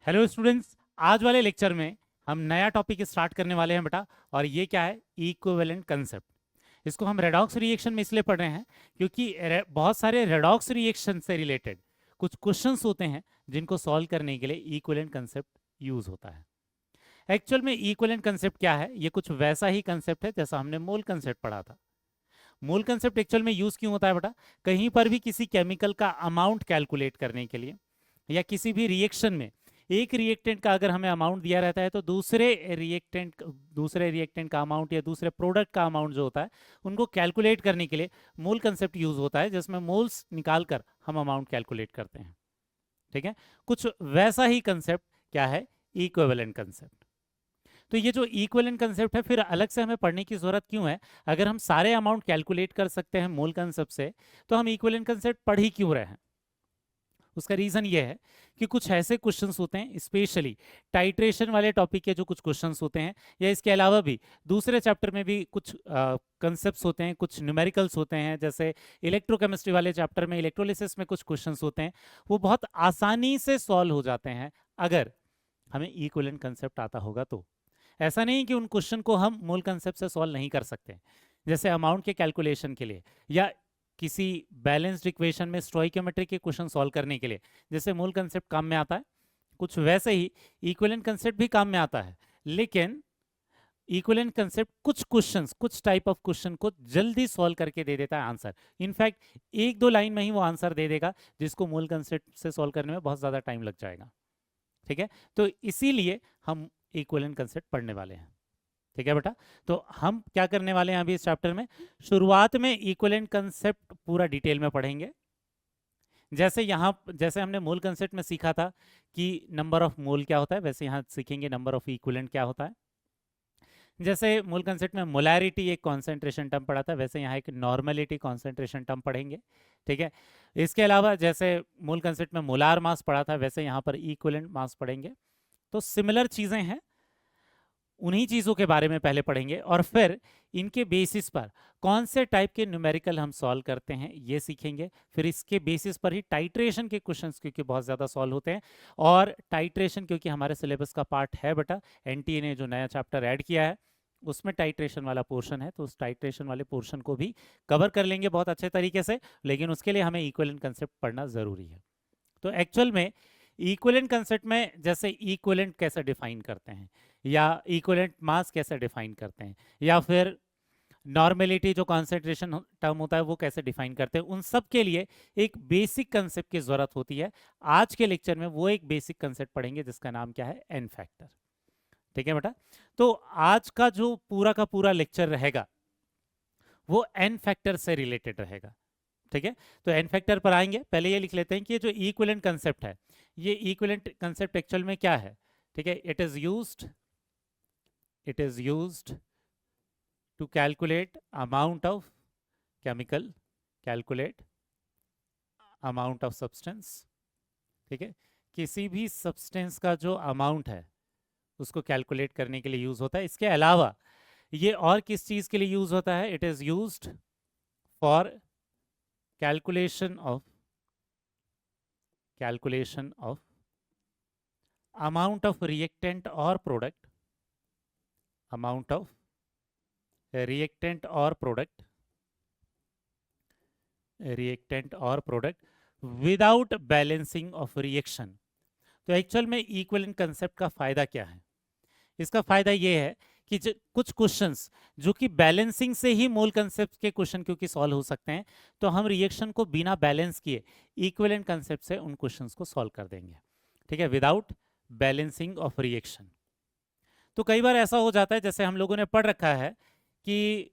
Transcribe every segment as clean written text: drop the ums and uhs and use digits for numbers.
Hello students, आज वाले lecture में हम नया टॉपिक स्टार्ट करने वाले हैं बेटा। और ये क्या है? Equivalent concept. इसको हम रेडॉक्स रिएक्शन में इसलिए पढ़ रहे हैं क्योंकि बहुत सारे रेडॉक्स रिएक्शन से रिलेटेड कुछ क्वेश्चंस होते हैं जिनको सॉल्व करने के लिए इक्विवेलेंट कंसेप्ट यूज होता है। एक्चुअल में इक्विवेलेंट कंसेप्ट क्या है? ये कुछ वैसा ही कंसेप्ट है जैसा हमने मोल कंसेप्ट पढ़ा था। मोल कंसेप्ट एक्चुअल में यूज क्यों होता है बेटा? कहीं पर भी किसी केमिकल का अमाउंट कैलकुलेट करने के लिए, या किसी भी रिएक्शन में एक रिएक्टेंट का अगर हमें अमाउंट दिया रहता है तो दूसरे रिएक्टेंट का अमाउंट या दूसरे प्रोडक्ट का अमाउंट जो होता है उनको कैलकुलेट करने के लिए मोल कंसेप्ट यूज होता है, जिसमें मोल्स निकालकर हम अमाउंट कैलकुलेट करते हैं। ठीक है, कुछ वैसा ही कंसेप्ट क्या है? Equivalent concept. तो ये जो इक्विवेलेंट कंसेप्ट है फिर अलग से हमें पढ़ने की जरूरत क्यों है? अगर हम सारे अमाउंट कैलकुलेट कर सकते हैं मोल कंसेप्ट से, तो हम इक्विवेलेंट कंसेप्ट पढ़ ही क्यों रहे हैं? उसका रीजन ये है कि कुछ ऐसे क्वेश्चंस होते हैं, स्पेशली टाइट्रेशन वाले टॉपिक के जो कुछ क्वेश्चंस होते हैं, या इसके अलावा भी दूसरे चैप्टर में भी कुछ कंसेप्ट्स होते हैं, कुछ न्यूमेरिकल्स होते हैं। जैसे इलेक्ट्रोकेमिस्ट्री वाले चैप्टर में इलेक्ट्रोलिसिस में कुछ क्वेश्चंस होते हैं, वो बहुत आसानी से सॉल्व हो जाते हैं अगर हमें इक्विवेलेंट कंसेप्ट आता होगा तो। ऐसा नहीं कि उन क्वेश्चन को हम मूल कंसेप्ट से सॉल्व नहीं कर सकते। जैसे अमाउंट के कैलकुलेशन के लिए, या किसी बैलेंस्ड इक्वेशन में स्टोइकोमेट्री के क्वेश्चन सॉल्व करने के लिए जैसे मूल कंसेप्ट काम में आता है, कुछ वैसे ही इक्विवेलेंट कंसेप्ट भी काम में आता है। लेकिन इक्विवेलेंट कंसेप्ट कुछ क्वेश्चंस, कुछ टाइप ऑफ क्वेश्चन को जल्दी सॉल्व करके दे देता है आंसर। इनफैक्ट एक दो लाइन में ही वो आंसर दे देगा, जिसको मूल कंसेप्ट से सॉल्व करने में बहुत ज़्यादा टाइम लग जाएगा। ठीक है, तो इसीलिए हम इक्विवेलेंट कंसेप्ट पढ़ने वाले हैं। ठीक है बेटा, तो हम क्या करने वाले हैं अभी इस चैप्टर में? शुरुआत में इक्विवेलेंट कंसेप्ट पूरा डिटेल में पढ़ेंगे। जैसे हमने मोल कंसेप्ट में सीखा था कि नंबर ऑफ मोल क्या होता है, वैसे यहाँ सीखेंगे नंबर ऑफ इक्विवेलेंट क्या होता है। जैसे मोल कंसेप्ट में मोलैरिटी एक कॉन्सेंट्रेशन टर्म पढ़ा था, वैसे यहाँ एक नॉर्मलिटी कॉन्सेंट्रेशन टर्म पढ़ेंगे। ठीक है, इसके अलावा जैसे मोल कंसेप्ट में मोलार मास पढ़ा था, वैसे यहाँ पर इक्विवेलेंट मास पढ़ेंगे। तो सिमिलर चीज़ें हैं, उन्हीं चीज़ों के बारे में पहले पढ़ेंगे और फिर इनके बेसिस पर कौन से टाइप के न्यूमेरिकल हम सॉल्व करते हैं ये सीखेंगे। फिर इसके बेसिस पर ही टाइट्रेशन के क्वेश्चंस क्योंकि बहुत ज़्यादा सॉल्व होते हैं, और टाइट्रेशन क्योंकि हमारे सिलेबस का पार्ट है बेटा, एनटीए ने जो नया चैप्टर ऐड किया है उसमें टाइट्रेशन वाला पोर्शन है, तो उस टाइट्रेशन वाले पोर्शन को भी कवर कर लेंगे बहुत अच्छे तरीके से। लेकिन उसके लिए हमें इक्विवेलेंट कंसेप्ट पढ़ना ज़रूरी है। तो एक्चुअल में इक्विवेलेंट कंसेप्ट में जैसे इक्विवेलेंट कैसे डिफाइन करते हैं, या इक्विवेलेंट मास कैसे डिफाइन करते हैं, या फिर नॉर्मेलिटी जो कॉन्सेंट्रेशन टर्म होता है वो कैसे डिफाइन करते हैं, उन सब के लिए एक बेसिक कंसेप्ट की जरूरत होती है। आज के लेक्चर में वो एक बेसिक कंसेप्ट पढ़ेंगे जिसका नाम क्या है? N factor. ठीक है बेटा, तो आज का जो पूरा का पूरा लेक्चर रहेगा वो एन फैक्टर से रिलेटेड रहेगा। ठीक है, तो एन फैक्टर पर आएंगे। पहले ये लिख लेते हैं कि ये जो इक्विवेलेंट कंसेप्ट है, ये इक्विवेलेंट कंसेप्ट एक्चुअल में क्या है? ठीक है, it is used to calculate amount of chemical, calculate amount of substance. ठीक है, किसी भी सब्सटेंस का जो अमाउंट है उसको कैलकुलेट करने के लिए यूज होता है। इसके अलावा ये और किस चीज के लिए यूज होता है? It is used for calculation of amount of reactant or product, amount of reactant or product without balancing of reaction। तो एक्चुअल में इक्विवेलेंट कंसेप्ट का फायदा क्या है? इसका फायदा ये है कि कुछ क्वेश्चंस जो कि बैलेंसिंग से ही मोल कंसेप्ट के क्वेश्चन क्योंकि सॉल्व हो सकते हैं, तो हम रिएक्शन को बिना बैलेंस किए इक्विवेलेंट कंसेप्ट से उन क्वेश्चंस को सॉल्व कर देंगे। ठीक है, विदाउट बैलेंसिंग ऑफ रिएक्शन। तो कई बार ऐसा हो जाता है, जैसे हम लोगों ने पढ़ रखा है कि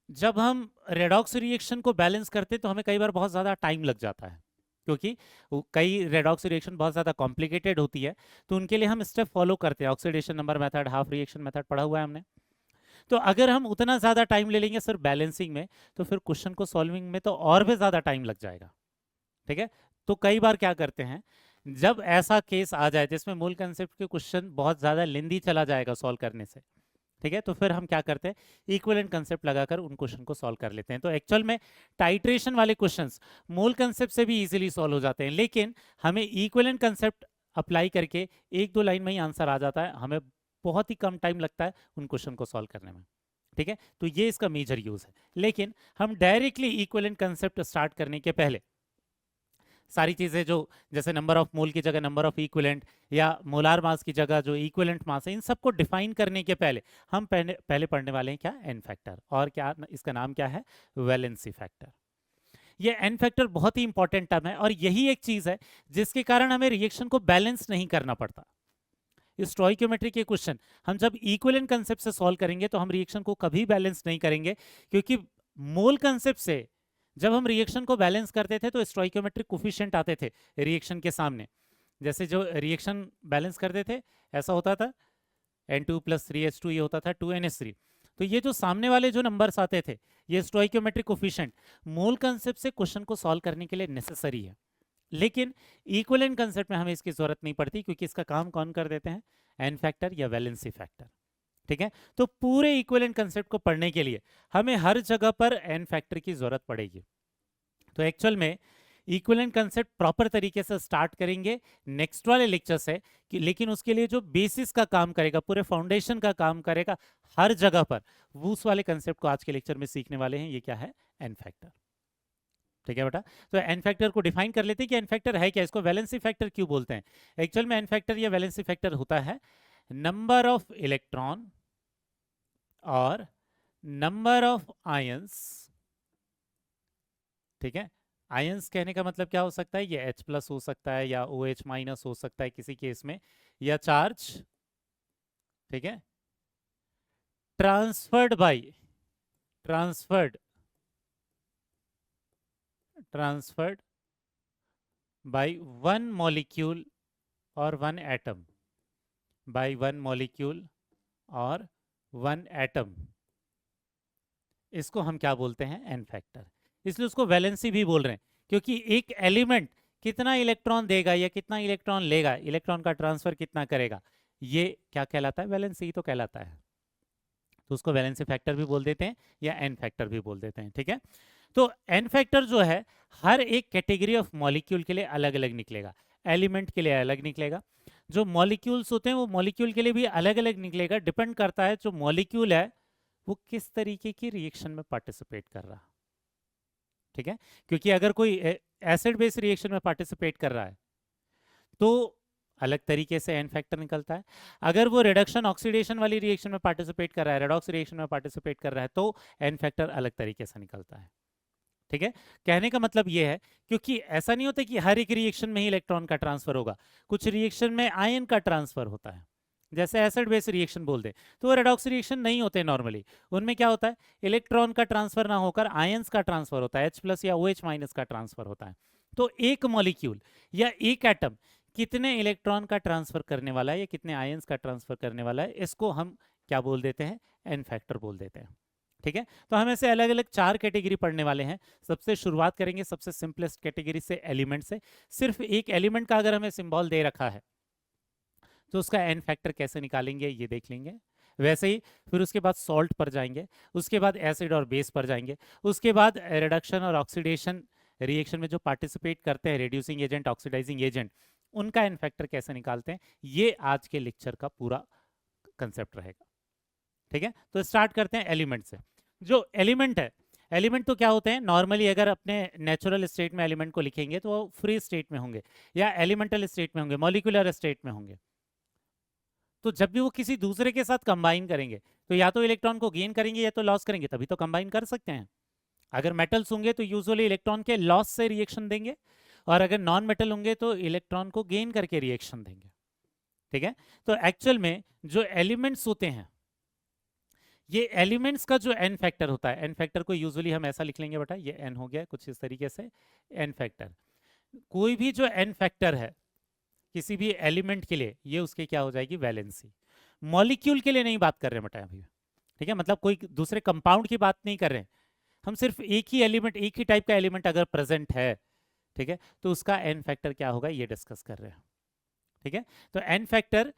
जब हम रेडॉक्स रिएक्शन को बैलेंस करते तो हमें कई बार बहुत ज़्यादा टाइम लग जाता है, क्योंकि कई रेडॉक्स रिएक्शन बहुत ज़्यादा कॉम्प्लिकेटेड होती है। तो उनके लिए हम स्टेप फॉलो करते हैं, oxidation number method, half reaction method पढ़ा हुआ है हमने। तो अगर हम उतना ज़्यादा टाइम ले लेंगे सिर्फ बैलेंसिंग में, तो फिर क्वेश्चन को सॉल्विंग में तो और भी ज़्यादा टाइम लग जाएगा। ठीक है, तो कई बार क्या करते हैं, जब ऐसा केस आ जाए जिसमें मूल कंसेप्ट के क्वेश्चन बहुत ज़्यादा लेंदी चला जाएगा सॉल्व करने से, ठीक है, तो फिर हम क्या करते हैं, इक्विवेलेंट कंसेप्ट लगाकर उन क्वेश्चन को सॉल्व कर लेते हैं। तो एक्चुअल में टाइट्रेशन वाले क्वेश्चंस मूल कंसेप्ट से भी इजीली सॉल्व हो जाते हैं, लेकिन हमें इक्विवेलेंट कंसेप्ट अप्लाई करके 1-2 लाइन में ही आंसर आ जाता है, हमें बहुत ही कम टाइम लगता है उन क्वेश्चन को सॉल्व करने में। ठीक है, तो ये इसका मेजर यूज है। लेकिन हम डायरेक्टली इक्विवेलेंट कंसेप्ट स्टार्ट करने के पहले सारी चीजें जो जैसे नंबर ऑफ मोल की जगह नंबर ऑफ इक्विवेलेंट या मोलार मास की जगह जो इक्विवेलेंट मास है, इन सबको डिफाइन करने के पहले हम पहले पढ़ने वाले हैं क्या, एन फैक्टर। और क्या इसका नाम क्या है, वैलेंसी फैक्टर। ये एन फैक्टर बहुत ही इंपॉर्टेंट टर्म है और यही एक चीज है जिसके कारण हमें रिएक्शन को बैलेंस नहीं करना पड़ता। स्टोइकियोमेट्री के क्वेश्चन हम जब इक्विवेलेंट कंसेप्ट से सॉल्व करेंगे तो हम रिएक्शन को कभी बैलेंस नहीं करेंगे, क्योंकि मोल कंसेप्ट से जब हम रिएक्शन को बैलेंस करते थे तो स्टोइकियोमेट्रिक कोफिशिएंट आते थे रिएक्शन के सामने। जैसे जो रिएक्शन बैलेंस करते थे ऐसा होता था N2 + 3H2 ये होता था 2NH3। तो ये जो सामने वाले जो नंबर्स आते थे ये स्टोइकियोमेट्रिक कोफिशिएंट मोल कंसेप्ट से क्वेश्चन को सॉल्व करने के लिए नेसेसरी है। लेकिन इक्विवेलेंट कंसेप्ट में हमें इसकी जरूरत नहीं पड़ती, क्योंकि इसका काम कौन कर देते हैं, एन फैक्टर या वैलेंसी फैक्टर। ठीक है, तो पूरे इक्विवेलेंट कंसेप्ट को पढ़ने के लिए हमें हर जगह पर एन फैक्टर की जरूरत पड़ेगी। तो एक्चुअल में इक्विवेलेंट कंसेप्ट प्रॉपर तरीके से स्टार्ट करेंगे नेक्स्ट वाले लेक्चर से, कि लेकिन उसके लिए जो बेसिस का काम करेगा, पूरे फाउंडेशन का काम करेगा हर जगह पर, वो उस वाले कंसेप्ट को आज के लेक्चर में सीखने वाले हैं। ये क्या है, एन फैक्टर। ठीक है बेटा, तो एन फैक्टर को डिफाइन कर लेते हैं कि एन फैक्टर है क्या, इसको वैलेंसी फैक्टर क्यों बोलते हैं। एक्चुअल में एन फैक्टर या वैलेंसी फैक्टर होता है नंबर ऑफ इलेक्ट्रॉन और नंबर ऑफ आयंस। ठीक है, आयंस कहने का मतलब क्या हो सकता है, ये H+ हो सकता है या OH- हो सकता है किसी केस में, या चार्ज। ठीक है, ट्रांसफर्ड बाय वन मॉलिक्यूल और one atom, bye one molecule और वन एटम। इसको हम क्या बोलते हैं, एन फैक्टर। इसलिए उसको वैलेंसी भी बोल रहे हैं, क्योंकि एक एलिमेंट कितना इलेक्ट्रॉन देगा या कितना इलेक्ट्रॉन लेगा, इलेक्ट्रॉन का ट्रांसफर कितना करेगा, ये क्या कहलाता है, वैलेंसी तो कहलाता है। तो उसको वैलेंसी फैक्टर भी बोल देते हैं या एन फैक्टर भी बोल देते हैं। ठीक है, तो एन फैक्टर जो है हर एक कैटेगरी ऑफ मॉलिक्यूल के लिए अलग अलग निकलेगा, एलिमेंट के लिए अलग निकलेगा, जो मॉलिक्यूल्स होते हैं वो मॉलिक्यूल के लिए भी अलग अलग निकलेगा। डिपेंड करता है जो मॉलिक्यूल है वो किस तरीके की रिएक्शन में पार्टिसिपेट कर रहा। ठीक है, क्योंकि अगर कोई एसिड बेस रिएक्शन में पार्टिसिपेट कर रहा है तो अलग तरीके से एन फैक्टर निकलता है। अगर वो रिडक्शन ऑक्सीडेशन वाली रिएक्शन में पार्टिसिपेट कर रहा है, रेडॉक्स रिएक्शन में पार्टिसिपेट कर रहा है, तो एन फैक्टर अलग तरीके से निकलता है। ठीक है, कहने का मतलब ये है, क्योंकि ऐसा नहीं होता कि हर एक रिएक्शन में ही इलेक्ट्रॉन का ट्रांसफर होगा, कुछ रिएक्शन में आयन का ट्रांसफर होता है। जैसे एसिड बेस रिएक्शन बोल दे तो वो रेडॉक्स रिएक्शन नहीं होते नॉर्मली, उनमें क्या होता है, इलेक्ट्रॉन का ट्रांसफर ना होकर आयंस का ट्रांसफर होता है, H+ या OH- का ट्रांसफर होता है। तो एक मॉलिक्यूल या एक एटम कितने इलेक्ट्रॉन का ट्रांसफर करने वाला है या कितने आयंस का ट्रांसफर करने वाला है, इसको हम क्या बोल देते हैं, एन फैक्टर बोल देते हैं। ठीक है, तो हम ऐसे अलग अलग 4 कैटेगरी पढ़ने वाले हैं। सबसे शुरुआत करेंगे सबसे सिंपलेस्ट कैटेगरी से, एलिमेंट से। सिर्फ एक एलिमेंट का अगर हमें सिंबल दे रखा है तो उसका एन फैक्टर कैसे निकालेंगे ये देख लेंगे। वैसे ही फिर उसके बाद सॉल्ट पर जाएंगे, उसके बाद एसिड और बेस पर जाएंगे, उसके बाद रिडक्शन और ऑक्सीडेशन रिएक्शन में जो पार्टिसिपेट करते हैं, रिड्यूसिंग एजेंट, ऑक्सीडाइजिंग एजेंट, उनका एन फैक्टर कैसे निकालते हैं, ये आज के लेक्चर का पूरा कंसेप्ट रहेगा। ठीक है, तो स्टार्ट करते हैं एलिमेंट से। जो एलिमेंट है, एलिमेंट तो क्या होते हैं, नॉर्मली अगर अपने नेचुरल स्टेट में एलिमेंट को लिखेंगे तो वो फ्री स्टेट में होंगे या एलिमेंटल स्टेट में होंगे, मॉलिक्यूलर स्टेट में होंगे। तो जब भी वो किसी दूसरे के साथ कंबाइन करेंगे तो या तो इलेक्ट्रॉन को गेन करेंगे या तो लॉस करेंगे, तभी तो कंबाइन कर सकते हैं। अगर मेटल्स होंगे तो यूजुअली इलेक्ट्रॉन के लॉस से रिएक्शन देंगे, और अगर नॉन मेटल होंगे तो इलेक्ट्रॉन को गेन करके रिएक्शन देंगे। ठीक है, तो एक्चुअल में जो एलिमेंट्स होते हैं, ये एलिमेंट्स का जो एन फैक्टर होता है, एन फैक्टर को यूजुअली हम ऐसा लिख लेंगे बेटा, ये एन हो गया कुछ इस तरीके से, एन फैक्टर। कोई भी जो एन फैक्टर है किसी भी एलिमेंट के लिए, ये उसके क्या हो जाएगी, वैलेंसी। मॉलिक्यूल के लिए नहीं बात कर रहे हैं बेटा अभी। ठीक है, मतलब कोई दूसरे कंपाउंड की बात नहीं कर रहे हैं, हम सिर्फ एक ही एलिमेंट, एक ही टाइप का एलिमेंट अगर प्रेजेंट है, ठीक है, तो उसका एन फैक्टर क्या होगा ये डिस्कस कर रहे हैं। ठीक है, तो एन फैक्टर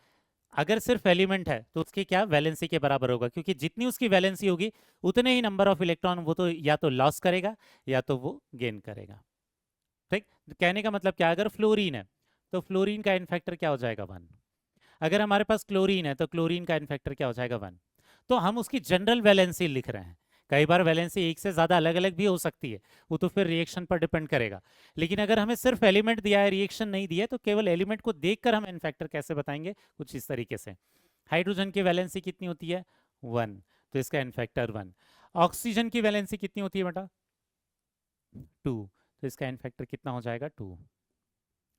अगर सिर्फ एलिमेंट है तो उसकी क्या वैलेंसी के बराबर होगा, क्योंकि जितनी उसकी वैलेंसी होगी उतने ही नंबर ऑफ इलेक्ट्रॉन वो तो या तो लॉस करेगा या तो वो गेन करेगा। ठीक, कहने का मतलब क्या, अगर फ्लोरीन है तो फ्लोरीन का एन फैक्टर क्या हो जाएगा 1। अगर हमारे पास क्लोरीन है तो क्लोरीन का एन फैक्टर क्या हो जाएगा 1। तो हम उसकी जनरल वैलेंसी लिख रहे हैं। कई बार वैलेंसी एक से ज़्यादा अलग अलग भी हो सकती है, वो तो फिर रिएक्शन पर डिपेंड करेगा। लेकिन अगर हमें सिर्फ एलिमेंट दिया है, रिएक्शन नहीं दिया है, तो केवल एलिमेंट को देखकर हम एन फैक्टर कैसे बताएंगे, कुछ इस तरीके से। हाइड्रोजन की वैलेंसी कितनी होती है 1, तो इसका एन फैक्टर 1। ऑक्सीजन की वैलेंसी कितनी होती है बेटा 2, तो इसका एन फैक्टर कितना हो जाएगा 2।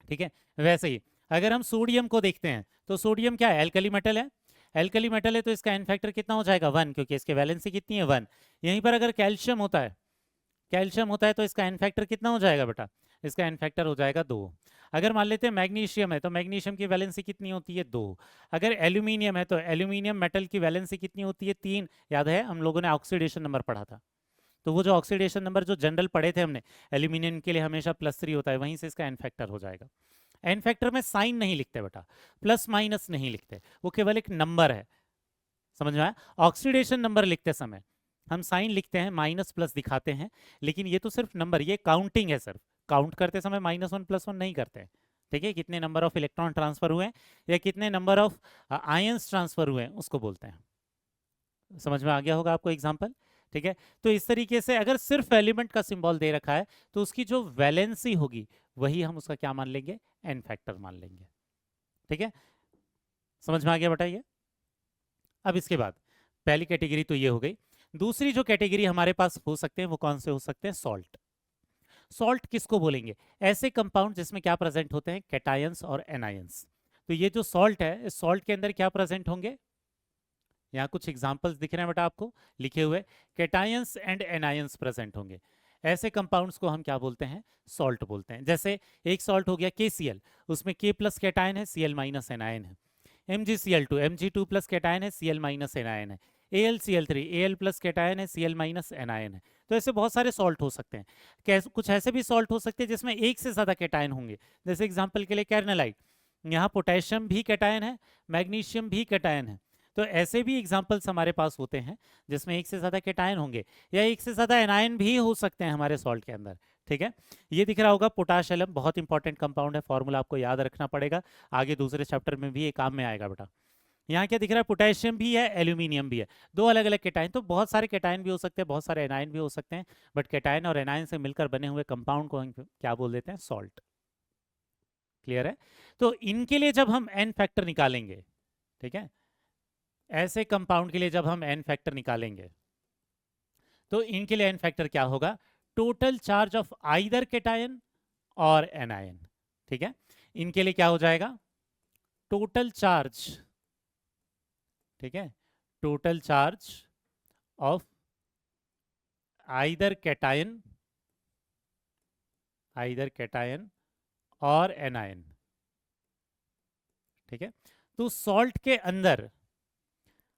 ठीक है, वैसे ही अगर हम सोडियम को देखते हैं तो सोडियम क्या है, एल्कली मेटल है। एल्कली मेटल है तो इसका एन फैक्टर कितना हो जाएगा 1, क्योंकि इसकी वैलेंसी कितनी है 1। यहीं पर अगर कैल्शियम होता है, कैल्शियम होता है तो इसका एन फैक्टर कितना हो जाएगा बेटा, इसका एन फैक्टर हो जाएगा 2। अगर मान लेते हैं मैग्नीशियम है तो मैग्नीशियम की वैलेंसी कितनी होती है 2। अगर एल्यूमिनियम है तो एल्यूमिनियम मेटल की वैलेंसी कितनी होती है 3। याद है हम लोगों ने ऑक्सीडेशन नंबर पढ़ा था, तो वो जो ऑक्सीडेशन नंबर जो जनरल पढ़े थे हमने, एल्यूमिनियम के लिए हमेशा +3 होता है, वहीं से इसका एन फैक्टर हो जाएगा। एन फैक्टर में साइन नहीं लिखते बेटा, प्लस माइनस नहीं लिखते, वो केवल एक नंबर है, समझ में आया। ऑक्सीडेशन नंबर लिखते समय हम साइन लिखते हैं, माइनस प्लस दिखाते हैं, लेकिन ये तो सिर्फ नंबर, ये काउंटिंग है, सिर्फ काउंट करते समय -1 +1 नहीं करते। ठीक है, कितने नंबर ऑफ इलेक्ट्रॉन ट्रांसफर हुए या कितने नंबर ऑफ आयंस ट्रांसफर हुए उसको बोलते हैं। समझ में आ गया होगा आपको एग्जाम्पल। ठीक है, तो इस तरीके से अगर सिर्फ एलिमेंट का सिंबल दे रखा है तो उसकी जो वैलेंसी होगी वही हम उसका क्या मान लेंगे, एन फैक्टर मान लेंगे। ठीक है, समझ में आ गया बताइए। अब इसके बाद पहली कैटेगरी तो ये हो गई। दूसरी जो कैटेगरी हमारे पास हो सकते हैं वो कौन से हो सकते हैं, सॉल्ट। सॉल्ट किसको बोलेंगे, ऐसे कंपाउंड जिसमें क्या प्रेजेंट होते हैं, कैटायंस और एनायंस। तो ये जो सॉल्ट है, इस सॉल्ट के अंदर क्या प्रेजेंट होंगे, यहाँ कुछ एग्जांपल्स दिख रहे हैं बेटा आपको लिखे हुए, कैटायंस एंड एनायंस प्रेजेंट होंगे। ऐसे कंपाउंड्स को हम क्या बोलते हैं, सॉल्ट बोलते हैं। जैसे एक सॉल्ट हो गया KCl, उसमें K+ कैटायन है, Cl- एनायन है। MgCl2, Mg2+ कैटायन है, Cl- एनायन है। AlCl3, Al+ कैटायन है, Cl- एनायन है। तो ऐसे बहुत सारे सॉल्ट हो सकते हैं। कुछ ऐसे भी सॉल्ट हो सकते हैं जिसमें एक से ज़्यादा कैटायन होंगे, जैसे एग्जाम्पल के लिए कैर्नलाइट, यहाँ पोटेशियम भी कैटायन है, मैग्नीशियम भी कैटायन है। तो ऐसे भी एग्जाम्पल्स हमारे पास होते हैं जिसमें एक से ज़्यादा कैटायन होंगे, या एक से ज़्यादा एनायन भी हो सकते हैं हमारे सॉल्ट के अंदर। ठीक है, ये दिख रहा होगा पोटाश एलम, बहुत इंपॉर्टेंट कंपाउंड है, फॉर्मूला आपको याद रखना पड़ेगा, आगे दूसरे चैप्टर में भी ये काम में आएगा बेटा। यहाँ क्या दिख रहा है, पोटेशियम भी है, एल्यूमिनियम भी है, दो अलग अलग कैटायन। तो बहुत सारे कैटायन भी हो सकते हैं, बहुत सारे एनायन भी हो सकते हैं, बट कैटायन और एनायन से मिलकर बने हुए कंपाउंड को हम क्या बोल देते हैं, सॉल्ट। क्लियर है। तो इनके लिए जब हम एन फैक्टर निकालेंगे, ठीक है, ऐसे कंपाउंड के लिए जब हम एन फैक्टर निकालेंगे तो इनके लिए एन फैक्टर क्या होगा, total charge of either cation और एनायन। ठीक है, इनके लिए क्या हो जाएगा, टोटल चार्ज, ठीक है, total charge of either cation और एनायन। ठीक है, तो सॉल्ट के अंदर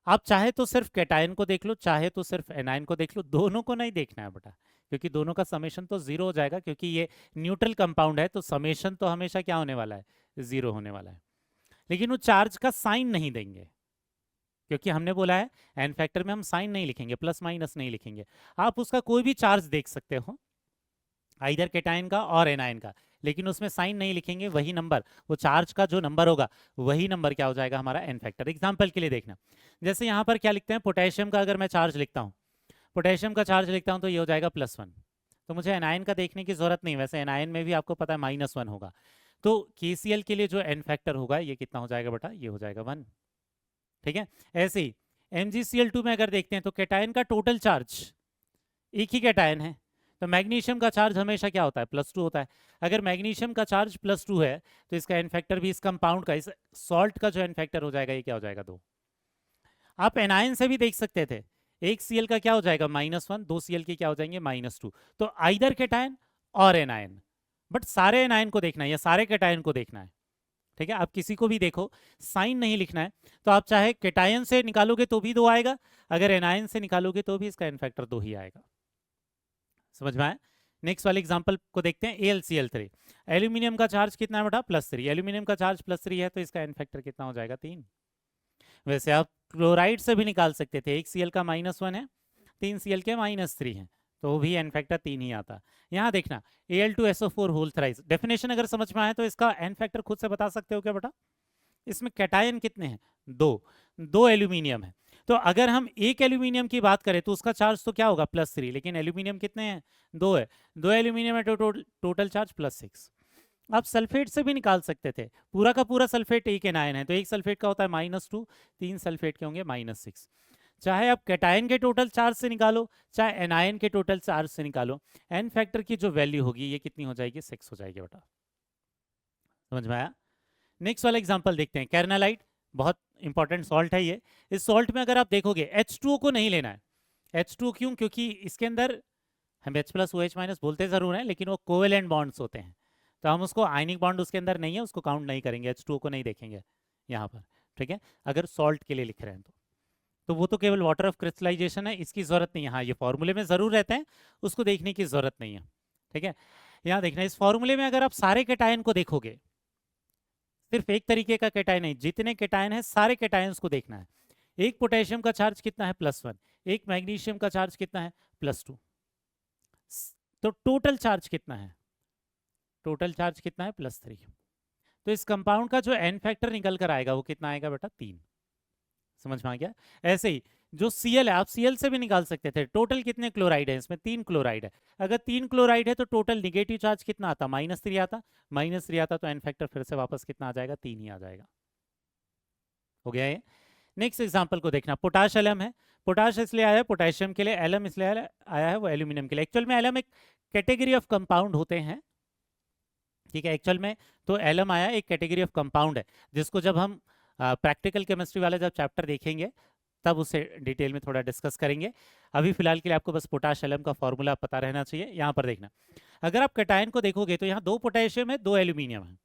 आप चाहे तो सिर्फ कैटायन को देख लो, चाहे तो सिर्फ एनायन को देख लो, दोनों को नहीं देखना है बेटा, क्योंकि दोनों का समेशन तो 0 हो जाएगा, क्योंकि ये न्यूट्रल कंपाउंड है, तो समेशन तो हमेशा क्या होने वाला है, 0 होने वाला है। लेकिन वो चार्ज का साइन नहीं देंगे, क्योंकि हमने बोला है एन फैक्टर में हम साइन नहीं लिखेंगे, प्लस माइनस नहीं लिखेंगे। आप उसका कोई भी चार्ज देख सकते हो, आइदर कैटायन का और एनायन का, लेकिन उसमें साइन नहीं लिखेंगे, वही नंबर, वो चार्ज का जो नंबर होगा वही नंबर क्या हो जाएगा हमारा एन फैक्टर। एग्जाम्पल के लिए देखना, जैसे यहाँ पर क्या लिखते हैं, पोटेशियम का अगर मैं चार्ज लिखता हूँ, पोटेशियम का चार्ज लिखता हूँ तो ये हो जाएगा +1। तो मुझे एनायन का देखने की जरूरत नहीं, वैसे एनायन में भी आपको पता है -1 होगा। तो KCl के लिए जो एन फैक्टर होगा ये कितना हो जाएगा बेटा, ये हो जाएगा 1। ठीक है, ऐसे ही MgCl2 में अगर देखते हैं तो कैटायन का टोटल चार्ज, एक ही कैटायन है, तो मैग्नीशियम का चार्ज हमेशा क्या होता है, +2 होता है। अगर मैग्नीशियम का चार्ज +2 है तो इसका एन फैक्टर भी, इस कंपाउंड का, इस सॉल्ट का जो एन फैक्टर हो जाएगा ये क्या हो जाएगा, 2। आप एनायन से भी देख सकते थे, एक Cl का क्या हो जाएगा -1, दो Cl के क्या हो जाएंगे -2। तो आइदर कैटायन और एनायन, बट सारे एनायन को देखना है या सारे कैटायन को देखना है। ठीक है, आप किसी को भी देखो, साइन नहीं लिखना है, तो आप चाहे कैटायन से निकालोगे तो भी 2 आएगा, अगर एनायन से निकालोगे तो भी इसका एन फैक्टर 2 ही आएगा। समझ में आया। नेक्स्ट वाले एग्जांपल को देखते हैं, AlCl3, एल्यूमिनियम का चार्ज कितना है बेटा, +3, एल्यूमिनियम का चार्ज +3 है तो इसका एन फैक्टर कितना हो जाएगा, 3। वैसे आप क्लोराइड से भी निकाल सकते थे, एक Cl का -1 है, 3 Cl के -3 है, तो वो भी एन फैक्टर 3 ही आता। यहाँ देखना Al2SO4 होल थ्राइस, डेफिनेशन अगर समझ में आए तो इसका एन फैक्टर खुद से बता सकते हो क्या बेटा? इसमें कैटायन कितने हैं? दो एल्यूमिनियम है। तो अगर हम एक एल्यूमिनियम की बात करें तो उसका चार्ज तो क्या होगा +3, लेकिन एल्यूमिनियम कितने हैं? 2 है। 2 एल्यूमिनियम है तो टोटल चार्ज +6। आप सल्फेट से भी निकाल सकते थे, पूरा का पूरा सल्फेट एक एनायन है तो एक सल्फेट का होता है -2, 3 सल्फेट के होंगे -6। चाहे आप कैटायन के टोटल चार्ज से निकालो चाहे एनायन के टोटल चार्ज से निकालो, एन फैक्टर की जो वैल्यू होगी ये कितनी हो जाएगी? 6 हो जाएगी बेटा। समझ में आया? नेक्स्ट वाला एग्जांपल देखते हैं, कैरनालाइट, बहुत इंपॉर्टेंट सॉल्ट है ये। इस सॉल्ट में अगर आप देखोगे H2O को नहीं लेना है। H2O क्यों? क्योंकि इसके अंदर हम H+OH- बोलते जरूर हैं लेकिन वो कोवेलेंट बॉन्ड्स होते हैं, तो हम उसको आयनिक बॉन्ड उसके अंदर नहीं है, उसको काउंट नहीं करेंगे, H2O को नहीं देखेंगे यहाँ पर, ठीक है, अगर सॉल्ट के लिए लिख रहे हैं तो वो तो केवल वाटर ऑफ क्रिस्टलाइजेशन है, इसकी जरूरत नहीं है। हाँ, ये फॉर्मूले में जरूर रहते हैं, उसको देखने की जरूरत नहीं है, ठीक है। यहाँ देखना, इस फॉर्मूले में अगर आप सारे कैटायन को देखोगे, सिर्फ एक तरीके का कैटायन नहीं, जितने कैटायन है सारे कैटायंस को देखना है। एक पोटेशियम का चार्ज कितना है? +1। एक मैग्नीशियम का चार्ज कितना है? +2। तो टोटल चार्ज कितना है? टोटल चार्ज कितना है? +3। तो इस कंपाउंड का जो एन फैक्टर निकल कर आएगा वो कितना आएगा बेटा? 3। समझ में आ गया? ऐसे ही जो Cl है, आप Cl से भी निकाल सकते थे। टोटल कितने क्लोराइड है इसमें? 3 क्लोराइड है। अगर 3 क्लोराइड है तो टोटल निगेटिव चार्ज कितना आता? -3 आता। -3 आता तो एन फैक्टर फिर से वापस कितना आ जाएगा? 3 ही आ जाएगा। हो गया ये। नेक्स्ट एग्जांपल को देखना, पोटाश एलम है। पोटाश इसलिए आया है पोटेशियम के लिए, एलम इसलिए आया है वो एल्यूमिनियम के लिए। एक्चुअल में एलम एक कैटेगरी ऑफ कंपाउंड होते हैं, ठीक है। एक्चुअल में तो एलम आया एक कैटेगरी ऑफ कंपाउंड है, जिसको जब हम प्रैक्टिकल केमिस्ट्री वाले जब चैप्टर देखेंगे तब उसे डिटेल में थोड़ा डिस्कस करेंगे। अभी फिलहाल के लिए आपको बस पोटाश एलम का फॉर्मूला पता रहना चाहिए। यहाँ पर देखना, अगर आप कैटायन को देखोगे तो यहाँ 2 पोटेशियम है, 2 एल्यूमिनियम है।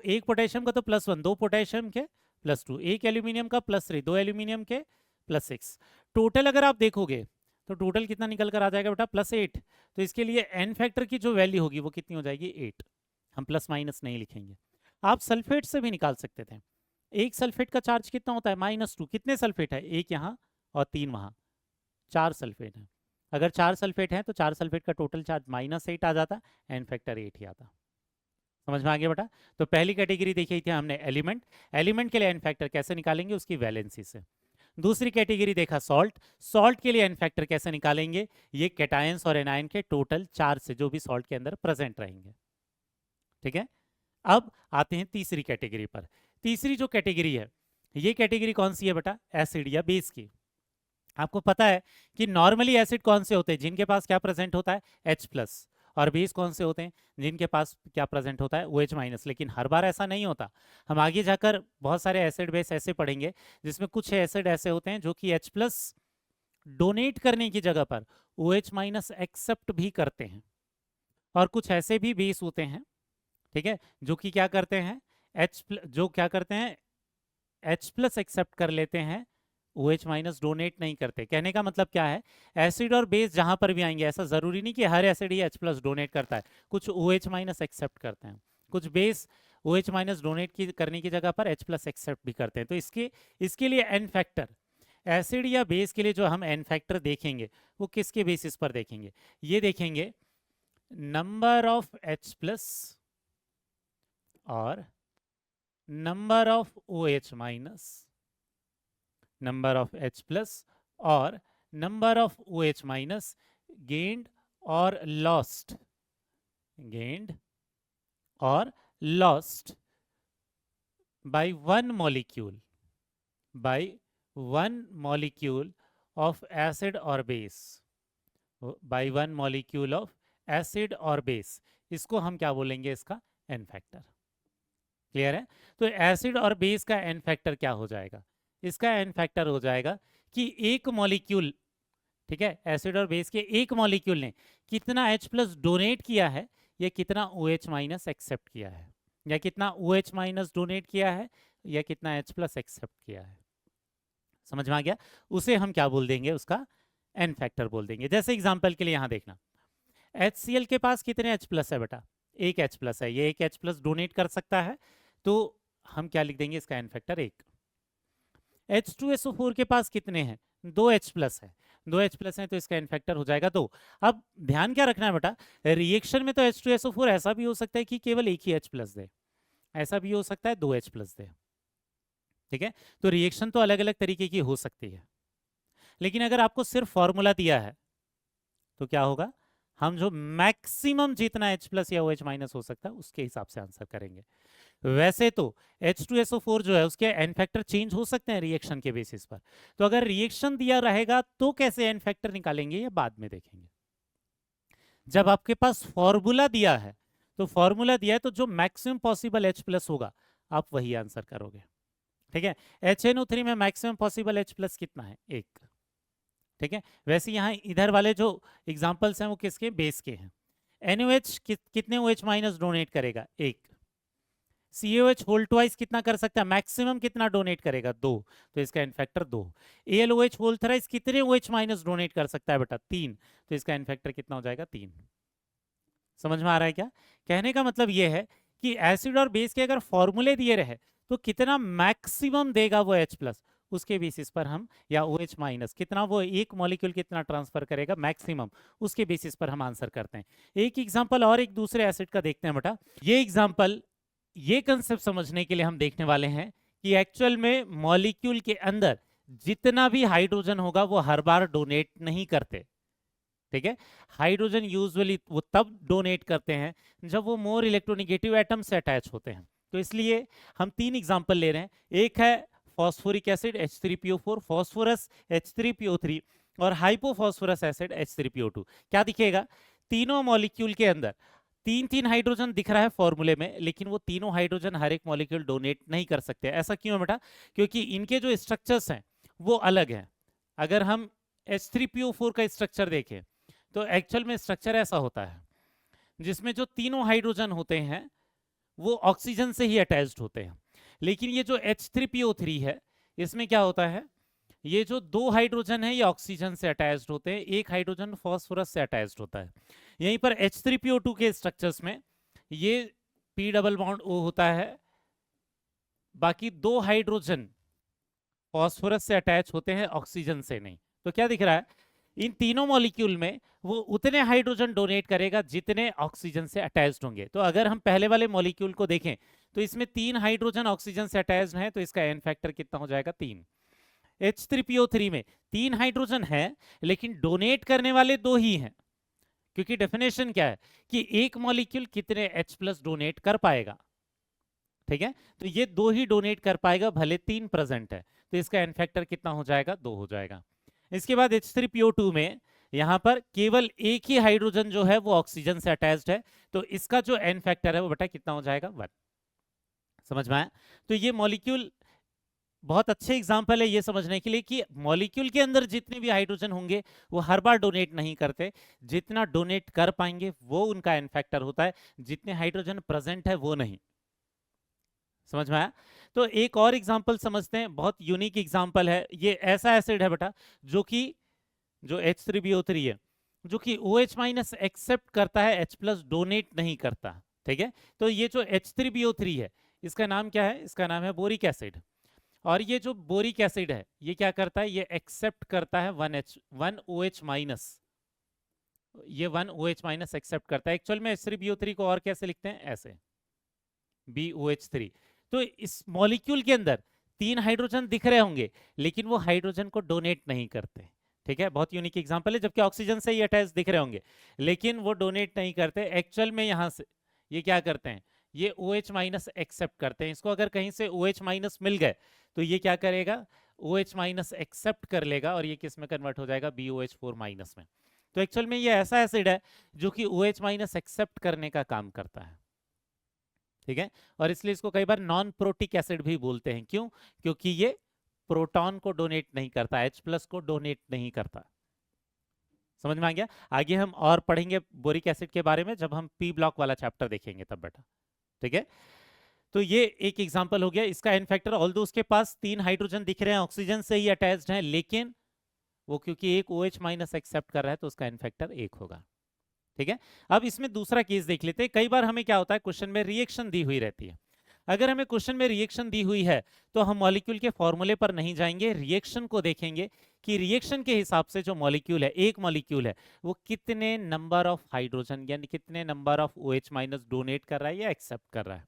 एक पोटेशियम का तो +1, 2 पोटेशियम के +2, एक एल्यूमिनियम का +3, 2 एल्यूमिनियम के +6। टोटल अगर आप देखोगे तो टोटल कितना निकल कर आ जाएगा बेटा? +8। तो इसके लिए एन फैक्टर की जो वैल्यू होगी वो कितनी हो जाएगी? 8। हम प्लस माइनस नहीं लिखेंगे। आप सल्फेट से भी निकाल सकते थे। एक सल्फेट का चार्ज कितना होता है? -2। कितने सल्फेट है? एक यहाँ और 3 वहाँ, 4 सल्फेट है। अगर 4 सल्फेट है तो 4 सल्फेट का टोटल चार्ज -8 आ जाता, एन फैक्टर 8 ही आता। समझ में आ गया बेटा? तो पहली कैटेगरी देखी थी हमने एलिमेंट, एलिमेंट के लिए एन फैक्टर कैसे निकालेंगे? उसकी वैलेंसी से। दूसरी कैटेगरी देखा सॉल्ट, सॉल्ट के लिए एन फैक्टर कैसे निकालेंगे? ये कैटायंस और एनायन के टोटल चार्ज से, जो भी सॉल्ट के अंदर प्रेजेंट रहेंगे, ठीक है। अब आते हैं तीसरी कैटेगरी पर। तीसरी जो कैटेगरी है, ये कैटेगरी कौन सी है बेटा? एसिड या बेस की। आपको पता है कि नॉर्मली एसिड कौन से होते हैं? जिनके पास क्या प्रेजेंट होता है? H+। और बेस कौन से होते हैं? जिनके पास क्या प्रेजेंट होता है? OH-। लेकिन हर बार ऐसा नहीं होता। हम आगे जाकर बहुत सारे एसिड बेस ऐसे पढ़ेंगे जिसमें कुछ एसिड ऐसे होते हैं जो कि H+ डोनेट करने की जगह पर OH- एक्सेप्ट भी करते हैं। और कुछ ऐसे भी बेस होते हैं, ठीक है, जो कि क्या करते हैं? जो क्या करते हैं? H+ एक्सेप्ट कर लेते हैं, OH- डोनेट नहीं करते। कहने का मतलब क्या है? एसिड और बेस जहां पर भी आएंगे, ऐसा जरूरी नहीं कि हर एसिड ही H+ डोनेट करता है। कुछ OH- एक्सेप्ट करते हैं, कुछ बेस OH- डोनेट करने की जगह पर H+ एक्सेप्ट भी करते हैं। तो इसके लिए एन फैक्टर, एसिड या बेस के लिए जो हम एन फैक्टर देखेंगे वो किसके बेसिस पर देखेंगे? ये देखेंगे नंबर ऑफ H+ और number of OH-, number of H+ और नंबर ऑफ OH- गेन्ड और लॉस्ट, गेन्ड और lost by one molecule, by one molecule of acid or base, by one molecule of acid or base। इसको हम क्या बोलेंगे? इसका N factor. Clear है? तो एसिड और बेस का एन फैक्टर क्या हो जाएगा? इसका एन फैक्टर हो जाएगा कि एक मॉलिक्यूल, ठीक है, एसिड और बेस के एक मॉलिक्यूल ने कितना H+ डोनेट किया है या कितना OH- एक्सेप्ट किया है, या कितना OH- डोनेट किया है या कितना H+ एक्सेप्ट किया है। समझ में आ गया? उसे हम क्या बोल देंगे? उसका एन फैक्टर बोल देंगे। जैसे एग्जांपल के लिए यहां देखना, HCl के पास कितने H+ है बेटा? एक H+ है, ये एक H+ डोनेट कर सकता है, तो हम क्या लिख देंगे? इसका एन फैक्टर 1। H2SO4 के पास कितने हैं? 2 H+ है, दो H प्लस है तो इसका एन फैक्टर हो जाएगा 2। अब ध्यान क्या रखना है बेटा, रिएक्शन में तो H2SO4 ऐसा भी हो सकता है कि केवल एक ही H प्लस दे, ऐसा भी हो सकता है 2 H प्लस दे, ठीक है। तो रिएक्शन तो अलग अलग तरीके की हो सकती है, लेकिन अगर आपको सिर्फ फॉर्मूला दिया है तो क्या होगा, हम जो मैक्सिमम जितना H प्लस या OH माइनस हो सकता है उसके हिसाब से आंसर करेंगे। वैसे तो H2SO4 जो है उसके एन फैक्टर चेंज हो सकते हैं रिएक्शन के बेसिस पर, तो अगर रिएक्शन दिया रहेगा तो कैसे एन फैक्टर निकालेंगे ये बाद में देखेंगे। जब आपके पास फॉर्मूला दिया है तो फॉर्मूला दिया है तो जो मैक्सिमम पॉसिबल H प्लस होगा आप वही आंसर करोगे, ठीक है। HNO3 में मैक्सिमम पॉसिबल H प्लस कितना है, 1, ठीक है। वैसे यहाँ इधर वाले जो एग्जांपल्स हैं वो किसके, बेस के हैं। NaOH कितने OH माइनस डोनेट करेगा, 1। CaOH होल ट्वाइस कितना कर सकता है, मैक्सिमम कितना डोनेट करेगा, 2, तो इसका N factor 2। AlOH whole thrice कितने OH माइनस डोनेट कर सकता है बेटा, 3, तो इसका एन फैक्टर कितना हो जाएगा, 3। समझ में आ रहा है क्या, कहने का मतलब ये है कि एसिड और बेस के अगर फॉर्मूले दिए रहे तो कितना मैक्सिमम देगा वो H प्लस, उसके बेसिस पर हम, या OH माइनस कितना वो एक मॉलिक्यूल कितना ट्रांसफर करेगा मैक्सिमम, उसके बेसिस पर हम आंसर करते हैं। एक एग्जांपल और एक दूसरे एसिड का देखते हैं बेटा। ये एग्जांपल, ये कंसेप्ट समझने के लिए हम देखने वाले हैं कि एक्चुअल में मॉलिक्यूल के अंदर जितना भी हाइड्रोजन होगा वो हर बार डोनेट नहीं करते, ठीक है। हाइड्रोजन यूजुअली वो तब डोनेट करते हैं जब वो मोर इलेक्ट्रोनेगेटिव एटम से अटैच होते हैं। तो इसलिए हम 3 एग्जांपल ले रहे हैं, एक है phosphoric acid H3PO4, phosphorus H3PO3 और हाइपोफॉस्फोरस एसिड H3PO2। क्या दिखेगा, तीनों मॉलिक्यूल के अंदर 3-3 हाइड्रोजन दिख रहा है फॉर्मूले में, लेकिन वो तीनों हाइड्रोजन हर एक मॉलिक्यूल डोनेट नहीं कर सकते। ऐसा क्यों है बेटा, क्योंकि इनके जो स्ट्रक्चर्स हैं वो अलग हैं। अगर हम H3PO4 का स्ट्रक्चर देखें तो एक्चुअल में स्ट्रक्चर ऐसा होता है जिसमें जो तीनों हाइड्रोजन होते हैं वो ऑक्सीजन से ही अटैच्ड होते हैं, लेकिन ये जो H3PO3 है इसमें क्या होता है, ये जो 2 हाइड्रोजन है ये ऑक्सीजन से अटैच्ड होते हैं, एक हाइड्रोजन फॉस्फोरस से अटैच्ड होता है। यहीं पर H3PO2 के स्ट्रक्चर्स में ये P डबल बॉन्ड O होता है, बाकी 2 हाइड्रोजन फॉस्फोरस से अटैच होते हैं, ऑक्सीजन से नहीं। तो क्या दिख रहा है, इन तीनों मॉलिक्यूल में वो उतने हाइड्रोजन डोनेट करेगा जितने ऑक्सीजन से अटैच्ड होंगे। तो अगर हम पहले वाले मॉलिक्यूल को देखें तो इसमें 3 हाइड्रोजन ऑक्सीजन से अटैच्ड हैं, तो इसका एन फैक्टर कितना हो जाएगा, 3। H3PO3 में 3 हाइड्रोजन है लेकिन डोनेट करने वाले 2 ही हैं, क्योंकि डेफिनेशन क्या है कि एक मॉलिक्यूल कितने H प्लस डोनेट कर पाएगा, ठीक है। तो ये 2 ही डोनेट कर पाएगा भले 3 प्रेजेंट है, तो इसका एन फैक्टर कितना हो जाएगा, 2 हो जाएगा। इसके बाद H3PO2 में यहां पर केवल एक ही हाइड्रोजन जो है वो ऑक्सीजन से अटैच्ड है, तो इसका जो एन फैक्टर है वो बेटा कितना हो जाएगा, 1। समझ में आया। तो ये मॉलिक्यूल बहुत अच्छे एग्जाम्पल है ये समझने के लिए कि मॉलिक्यूल के अंदर जितने भी हाइड्रोजन होंगे वो हर बार डोनेट नहीं करते, जितना डोनेट कर पाएंगे वो उनका एन फैक्टर होता है, जितने हाइड्रोजन प्रेजेंट है वो नहीं। समझ में आया। तो एक और एग्जाम्पल समझते हैं, बहुत यूनिक एग्जाम्पल है। ये ऐसा एसिड है बेटा जो कि जो H3PO3 है जो कि OH माइनस एक्सेप्ट करता है, H प्लस डोनेट नहीं करता, ठीक है। तो ये जो H3PO3 है इसका नाम क्या है, इसका नाम है बोरिक एसिड। और ये जो बोरिक एसिड है ये क्या करता है, ये एक्सेप्ट करता है 1 OH माइनस, ये 1 OH माइनस एक्सेप्ट करता है। एक्चुअल में H3PO3 को और कैसे लिखते हैं, ऐसे BOH3। तो इस मॉलिक्यूल के अंदर 3 हाइड्रोजन दिख रहे होंगे लेकिन वो हाइड्रोजन को डोनेट नहीं करते, ठीक है। बहुत यूनिक एग्जांपल है, जबकि ऑक्सीजन से ही अटैच दिख रहे होंगे लेकिन वो डोनेट नहीं करते। एक्चुअल में यहां से ये क्या करते हैं, ये OH माइनस एक्सेप्ट करते हैं। इसको अगर कहीं से OH माइनस मिल गए तो ये क्या करेगा, OH माइनस एक्सेप्ट कर लेगा और ये किस में कन्वर्ट हो जाएगा, BOH4 माइनस में। तो एक्चुअल में ये ऐसा एसिड है जो कि OH माइनस एक्सेप्ट करने का काम करता है, ठीक है। और इसलिए इसको कई बार नॉन प्रोटिक एसिड भी बोलते हैं। क्यों, क्योंकि ये प्रोटॉन को डोनेट नहीं करता, H प्लस को डोनेट नहीं करता। समझ में आ गया। आगे हम और पढ़ेंगे बोरिक एसिड के बारे में जब हम पी ब्लॉक वाला चैप्टर देखेंगे तब बेटा, ठीक है। तो ये एक एग्जांपल हो गया। इसका एन फैक्टर, ऑल्दो उसके पास 3 हाइड्रोजन दिख रहे हैं, ऑक्सीजन से ही अटैच्ड हैं, लेकिन वो क्योंकि एक OH माइनस एक्सेप्ट कर रहा है तो उसका एन फैक्टर 1 होगा, ठीक है। अब इसमें दूसरा केस देख लेते हैं। कई बार हमें क्या होता है, क्वेश्चन में रिएक्शन दी हुई रहती है। अगर हमें क्वेश्चन में रिएक्शन दी हुई है तो हम मॉलिक्यूल के फॉर्मूले पर नहीं जाएंगे, रिएक्शन को देखेंगे कि रिएक्शन के हिसाब से जो मॉलिक्यूल है, एक मॉलिक्यूल है, वो कितने नंबर ऑफ हाइड्रोजन यानी कितने number of OH minus donate कर रहा है या एक्सेप्ट कर रहा है।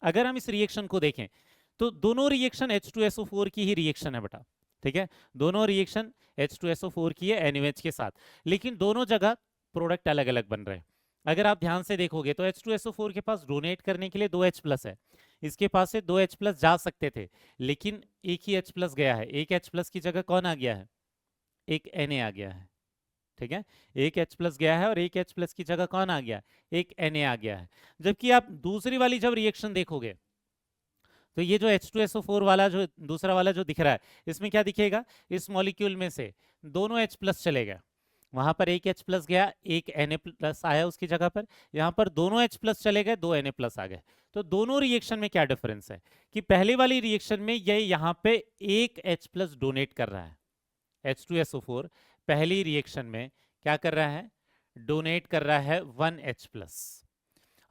अगर हम इस रिएक्शन को देखें तो दोनों रिएक्शन H2SO4 की ही रिएक्शन है बेटा, ठीक है, दोनों रिएक्शन H2SO4 की है NaOH के साथ, लेकिन दोनों जगह प्रोडक्ट अलग अलग बन रहे हैं। अगर आप ध्यान से देखोगे तो H2SO4 के पास डोनेट करने के लिए 2H प्लस है, इसके पास से 2H प्लस जा सकते थे, लेकिन एक ही H प्लस गया है, एक H प्लस की जगह कौन आ गया है, एक Na आ गया है, ठीक है, एक H प्लस गया है और एक H प्लस की जगह कौन आ गया, एक Na आ गया है। जबकि आप दूसरी वाली जब रिएक्शन देखोगे तो ये जो H2SO4 वाला जो दूसरा वाला जो दिख रहा है, इसमें क्या दिखेगा, इस मॉलिक्यूल में से दोनों H प्लस चले गए, वहां पर एक H प्लस गया, एक Na प्लस आया उसकी जगह पर, यहाँ पर दोनों H प्लस चले गए, दो Na प्लस आ गए। तो दोनों रिएक्शन में क्या डिफरेंस है कि पहले वाली रिएक्शन में ये यहाँ पे एक H प्लस डोनेट कर रहा है, H2SO4 पहली रिएक्शन में क्या कर रहा है, डोनेट कर रहा है 1H प्लस,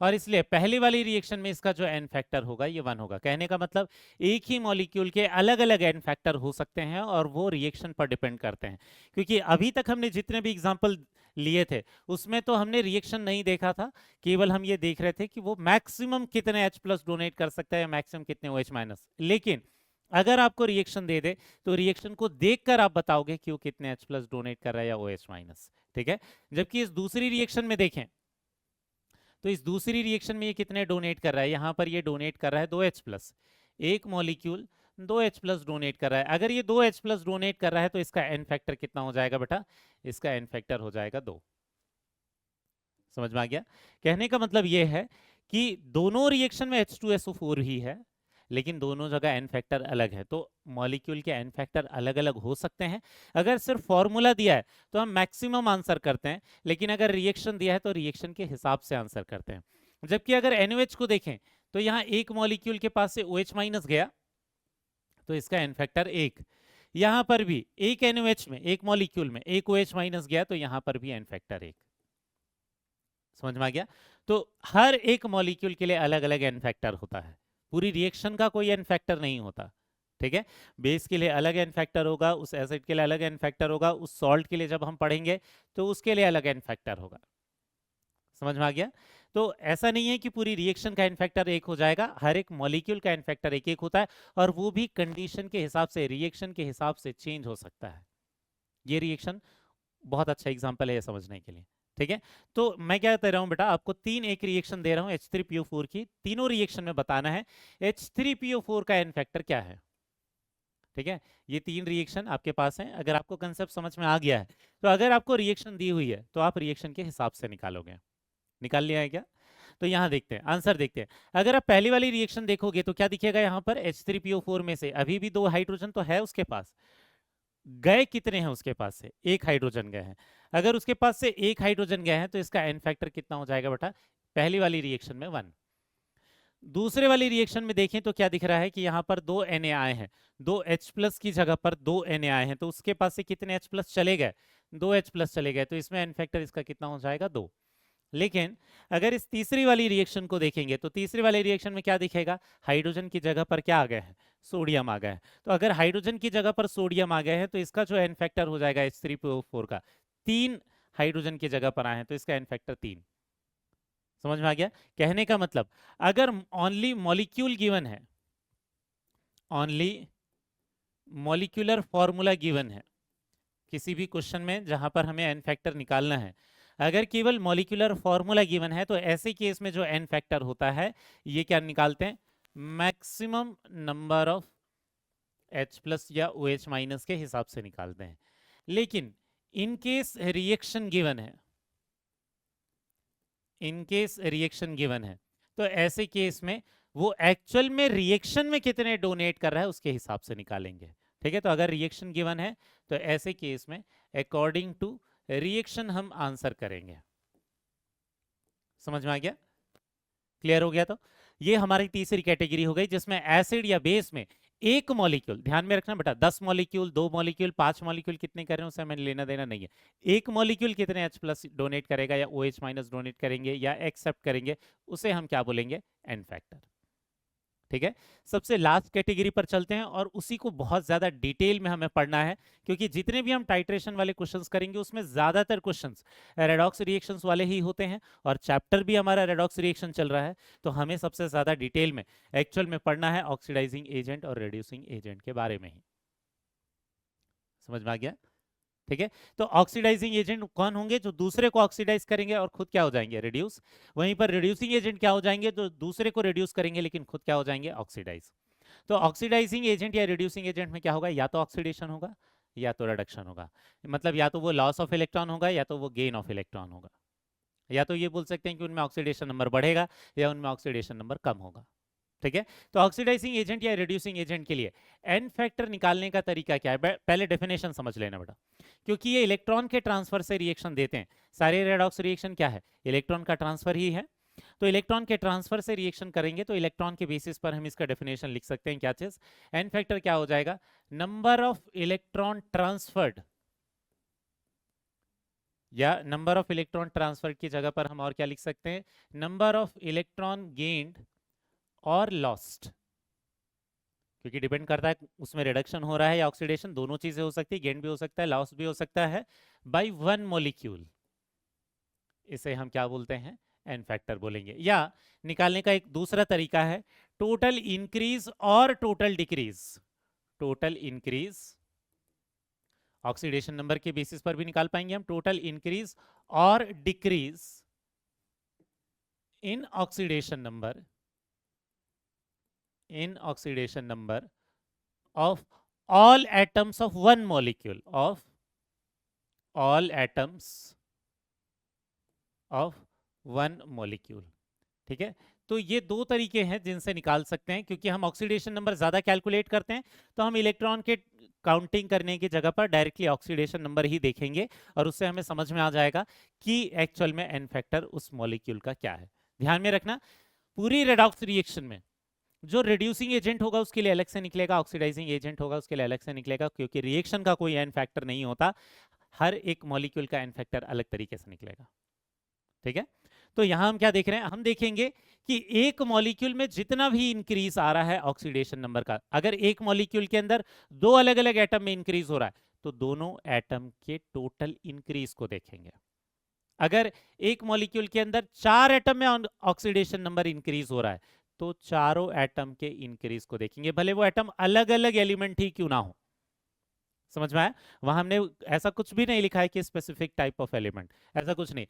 और इसलिए पहली वाली रिएक्शन में इसका जो एन फैक्टर होगा ये 1 होगा। कहने का मतलब एक ही मॉलिक्यूल के अलग अलग एन फैक्टर हो सकते हैं और वो रिएक्शन पर डिपेंड करते हैं, क्योंकि अभी तक हमने जितने भी एग्जांपल लिए थे उसमें तो हमने रिएक्शन नहीं देखा था, केवल हम ये देख रहे थे कि वो मैक्सिमम कितने H प्लस डोनेट कर सकता है, मैक्सिमम कितने OH माइनस। लेकिन अगर आपको रिएक्शन दे दे तो रिएक्शन को देखकर आप बताओगे कि वो कितने H प्लस डोनेट कर रहा है या OH माइनस, ठीक है। जबकि इस दूसरी रिएक्शन में देखें तो इस दूसरी रिएक्शन में ये कितने डोनेट कर रहा है, यहाँ पर ये डोनेट कर रहा है 2H प्लस, एक मॉलिक्यूल 2H प्लस डोनेट कर रहा है। अगर ये 2H प्लस डोनेट कर रहा है तो इसका एन फैक्टर कितना हो जाएगा बेटा, इसका एन फैक्टर हो जाएगा 2। समझ में आ गया। कहने का मतलब ये है कि दोनों रिएक्शन में H2SO4 ही है, लेकिन दोनों जगह एन फैक्टर अलग है, तो मॉलिक्यूल के एन फैक्टर अलग अलग हो सकते हैं। अगर सिर्फ फॉर्मूला दिया है तो हम मैक्सिमम आंसर करते हैं, लेकिन अगर रिएक्शन दिया है तो रिएक्शन के हिसाब से आंसर करते हैं। जबकि अगर NaOH को देखें तो यहाँ एक मॉलिक्यूल के पास से OH माइनस गया तो इसका एन फैक्टर 1, यहाँ पर भी एक NaOH में एक मॉलिक्यूल में एक OH माइनस गया तो यहाँ पर भी एन फैक्टर 1। समझ में आ गया। तो हर एक मॉलिक्यूल के लिए अलग अलग एन फैक्टर होता है, पूरी रिएक्शन का कोई एन फैक्टर नहीं होता, ठीक है। बेस के लिए अलग एन फैक्टर होगा, उस एसिड के लिए अलग एन फैक्टर होगा, उस सॉल्ट के लिए जब हम पढ़ेंगे तो उसके लिए अलग एन फैक्टर होगा। समझ में आ गया। तो ऐसा नहीं है कि पूरी रिएक्शन का एन फैक्टर एक हो जाएगा, हर एक मॉलिक्यूल का एन फैक्टर एक एक होता है, और वो भी कंडीशन के हिसाब से, रिएक्शन के हिसाब से चेंज हो सकता है। ये रिएक्शन बहुत अच्छा एग्जाम्पल है ये समझने के लिए, ठीक है। तो मैं क्या दे रहा हूं बेटा, आपको एक रिएक्शन दे रहा हूं H3PO4 की, तीनों रिएक्शन में बताना है H3PO4 का एन फैक्टर क्या है, ठीक है। ये 3 रिएक्शन आपके पास हैं। अगर आपको कंसेप्ट समझ में आ गया है तो अगर आपको रिएक्शन दी हुई है तो आप रिएक्शन के हिसाब से निकालोगे। निकाल लिया है क्या। तो यहां देखते हैं, आंसर देखते हैं। अगर आप पहली वाली रिएक्शन देखोगे तो क्या दिखेगा, यहां पर H3PO4 में से अभी भी 2 हाइड्रोजन तो है उसके पास, गए कितने हैं उसके पास से, एक हाइड्रोजन गए हैं। अगर उसके पास से एक हाइड्रोजन गए हैं तो इसका एन फैक्टर कितना हो जाएगा बेटा, पहली वाली रिएक्शन में 1। दूसरे वाली रिएक्शन में देखें तो क्या दिख रहा है कि यहाँ पर 2 Na आए हैं, 2 H प्लस की जगह पर 2 Na आए हैं, तो उसके पास से कितने H प्लस चले गए, 2 H प्लस चले गए, तो इसमें एन फैक्टर इसका कितना हो जाएगा 2। लेकिन अगर इस तीसरी वाली रिएक्शन को देखेंगे तो तीसरी वाली रिएक्शन में क्या दिखेगा, हाइड्रोजन की जगह पर क्या आ गए हैं, सोडियम आ गए हैं। तो अगर हाइड्रोजन की जगह पर सोडियम आ गए हैं तो इसका जो एन फैक्टर हो जाएगा H3PO4 का, 3 हाइड्रोजन की जगह पर आए हैं तो इसका एन फैक्टर 3। समझ में आ गया। कहने का मतलब अगर ओनली मॉलिक्यूल गिवन है, ओनली मॉलिक्यूलर फॉर्मूला गिवन है किसी भी क्वेश्चन में जहां पर हमें एन फैक्टर निकालना है, अगर केवल मॉलिक्यूलर फॉर्मूला गिवन है तो ऐसे केस में जो एन फैक्टर होता है ये क्या निकालते हैं, maximum number of H plus या OH माइनस के हिसाब से निकालते हैं। लेकिन इन केस रिएक्शन गिवन है, इन केस रिएक्शन गिवन है तो ऐसे केस में वो एक्चुअल में रिएक्शन में कितने डोनेट कर रहा है उसके हिसाब से निकालेंगे, ठीक है। तो अगर रिएक्शन गिवन है तो ऐसे केस में अकॉर्डिंग टू रिएक्शन हम आंसर करेंगे। समझ में आ गया, क्लियर हो गया। तो ये हमारी तीसरी कैटेगरी हो गई जिसमें एसिड या बेस में एक मॉलिक्यूल, ध्यान में रखना बेटा, 10 मॉलिक्यूल, 2 मॉलिक्यूल, 5 मॉलिक्यूल कितने कर रहे हैं उससे हमें लेना देना नहीं है। एक मॉलिक्यूल कितने H प्लस डोनेट करेगा या OH माइनस डोनेट करेंगे या एक्सेप्ट करेंगे, उसे हम क्या बोलेंगे, एन फैक्टर, ठीक है। सबसे लास्ट कैटेगरी पर चलते हैं और उसी को बहुत ज्यादा डिटेल में हमें पढ़ना है, क्योंकि जितने भी हम टाइट्रेशन वाले क्वेश्चंस करेंगे उसमें ज्यादातर क्वेश्चंस रेडॉक्स रिएक्शंस वाले ही होते हैं, और चैप्टर भी हमारा रेडॉक्स रिएक्शन चल रहा है, तो हमें सबसे ज्यादा डिटेल में एक्चुअल में पढ़ना है ऑक्सीडाइजिंग एजेंट और रिड्यूसिंग एजेंट के बारे में ही। समझ में आ गया? ठीक है। तो ऑक्सीडाइजिंग एजेंट कौन होंगे? जो दूसरे को ऑक्सीडाइज करेंगे और खुद क्या हो जाएंगे? रिड्यूस। वहीं पर रिड्यूसिंग एजेंट क्या हो जाएंगे? तो दूसरे को रिड्यूस करेंगे लेकिन खुद क्या हो जाएंगे? ऑक्सीडाइज। तो ऑक्सीडाइजिंग एजेंट या रिड्यूसिंग एजेंट में क्या होगा? या तो ऑक्सीडेशन होगा या तो रिडक्शन होगा। मतलब या तो वो लॉस ऑफ इलेक्ट्रॉन होगा या तो वो गेन ऑफ इलेक्ट्रॉन होगा। या तो ये बोल सकते हैं कि उनमें ऑक्सीडेशन नंबर बढ़ेगा या उनमें ऑक्सीडेशन नंबर कम होगा। ठीक है। तो ऑक्सीडाइजिंग एजेंट या रिड्यूसिंग एजेंट के लिए एन फैक्टर निकालने का तरीका क्या है? पहले डेफिनेशन समझ लेना बेटा, क्योंकि ये इलेक्ट्रॉन के ट्रांसफर से रिएक्शन देते हैं। सारे रेडॉक्स रिएक्शन क्या है? इलेक्ट्रॉन का ट्रांसफर ही है। तो इलेक्ट्रॉन के ट्रांसफर से रिएक्शन करेंगे तो इलेक्ट्रॉन के बेसिस पर हम इसका डेफिनेशन लिख सकते हैं। क्या चीज? एन फैक्टर क्या हो जाएगा? नंबर ऑफ इलेक्ट्रॉन ट्रांसफर्ड, या नंबर ऑफ इलेक्ट्रॉन ट्रांसफर की जगह पर हम और क्या लिख सकते हैं? नंबर ऑफ इलेक्ट्रॉन गेन्ड और लॉस्ट, क्योंकि डिपेंड करता है उसमें रिडक्शन हो रहा है या ऑक्सीडेशन, दोनों चीजें हो सकती है, गेन भी हो सकता है, लॉस भी हो सकता है, बाय वन मॉलिक्यूल। इसे हम क्या बोलते हैं? एन फैक्टर बोलेंगे। या निकालने का एक दूसरा तरीका है टोटल इंक्रीज और total decrease. Total increase oxidation number के बेसिस पर भी निकाल पाएंगे हम, टोटल इंक्रीज और decrease in oxidation number, in oxidation number of all atoms of one molecule, of all atoms of one molecule। ठीक है। तो ये दो तरीके हैं जिनसे निकाल सकते हैं, क्योंकि हम ऑक्सीडेशन नंबर ज्यादा कैलकुलेट करते हैं तो हम इलेक्ट्रॉन के काउंटिंग करने की जगह पर डायरेक्टली ऑक्सीडेशन नंबर ही देखेंगे और उससे हमें समझ में आ जाएगा कि एक्चुअल में एन फैक्टर उस मॉलिक्यूल का क्या है। ध्यान में रखना, पूरी रेडॉक्स रिएक्शन में जो रिड्यूसिंग एजेंट होगा उसके लिए अलग से निकलेगा, ऑक्सीडाइजिंग एजेंट होगा उसके लिए अलग से निकलेगा, क्योंकि रिएक्शन का कोई एन फैक्टर नहीं होता, हर एक मॉलिक्यूल का एन फैक्टर अलग तरीके से निकलेगा। ठीक है। तो यहां हम क्या देख रहे हैं? हम देखेंगे कि एक मॉलिक्यूल में जितना भी इंक्रीज आ रहा है ऑक्सीडेशन नंबर का, अगर एक मॉलिक्यूल के अंदर दो अलग अलग एटम में इंक्रीज हो रहा है तो दोनों एटम के टोटल इंक्रीज को देखेंगे। अगर एक मॉलिक्यूल के अंदर 4 एटम में ऑक्सीडेशन नंबर इंक्रीज हो रहा है तो चारों एटम के इंक्रीज को देखेंगे, भले वो एटम अलग अलग एलिमेंट ही क्यों ना हो। समझ में आया? वहां हमने ऐसा कुछ भी नहीं लिखा है कि स्पेसिफिक टाइप ऑफ एलिमेंट, ऐसा कुछ नहीं।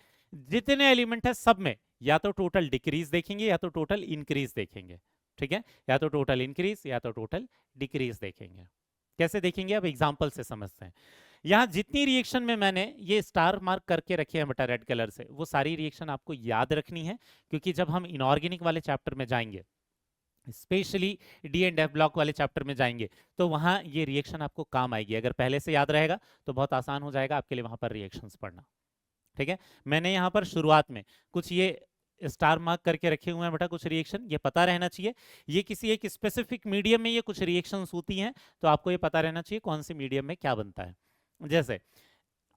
जितने एलिमेंट है सब में या तो टोटल डिक्रीज देखेंगे या तो टोटल इंक्रीज देखेंगे। ठीक है। या तो टोटल इंक्रीज या तो टोटल डिक्रीज देखेंगे। कैसे देखेंगे? अब एग्जांपल से समझते हैं। यहाँ जितनी रिएक्शन में मैंने ये स्टार मार्क करके रखे हैं बेटा रेड कलर से, वो सारी रिएक्शन आपको याद रखनी है, क्योंकि जब हम इनऑर्गेनिक वाले चैप्टर में जाएंगे, specially D and F block वाले चैप्टर में जाएंगे, तो वहां ये रिएक्शन आपको काम आएगी। अगर पहले से याद रहेगा तो बहुत आसान हो जाएगा आपके लिए वहां पर रिएक्शंस पढ़ना। ठीक है। मैंने यहाँ पर शुरुआत में कुछ ये स्टार मार्क करके रखे हुए हैं बेटा, कुछ रिएक्शन ये पता रहना चाहिए। ये किसी एक स्पेसिफिक मीडियम में ये कुछ रिएक्शंस होती हैं, तो आपको ये पता रहना चाहिए कौन सी मीडियम में क्या बनता है। जैसे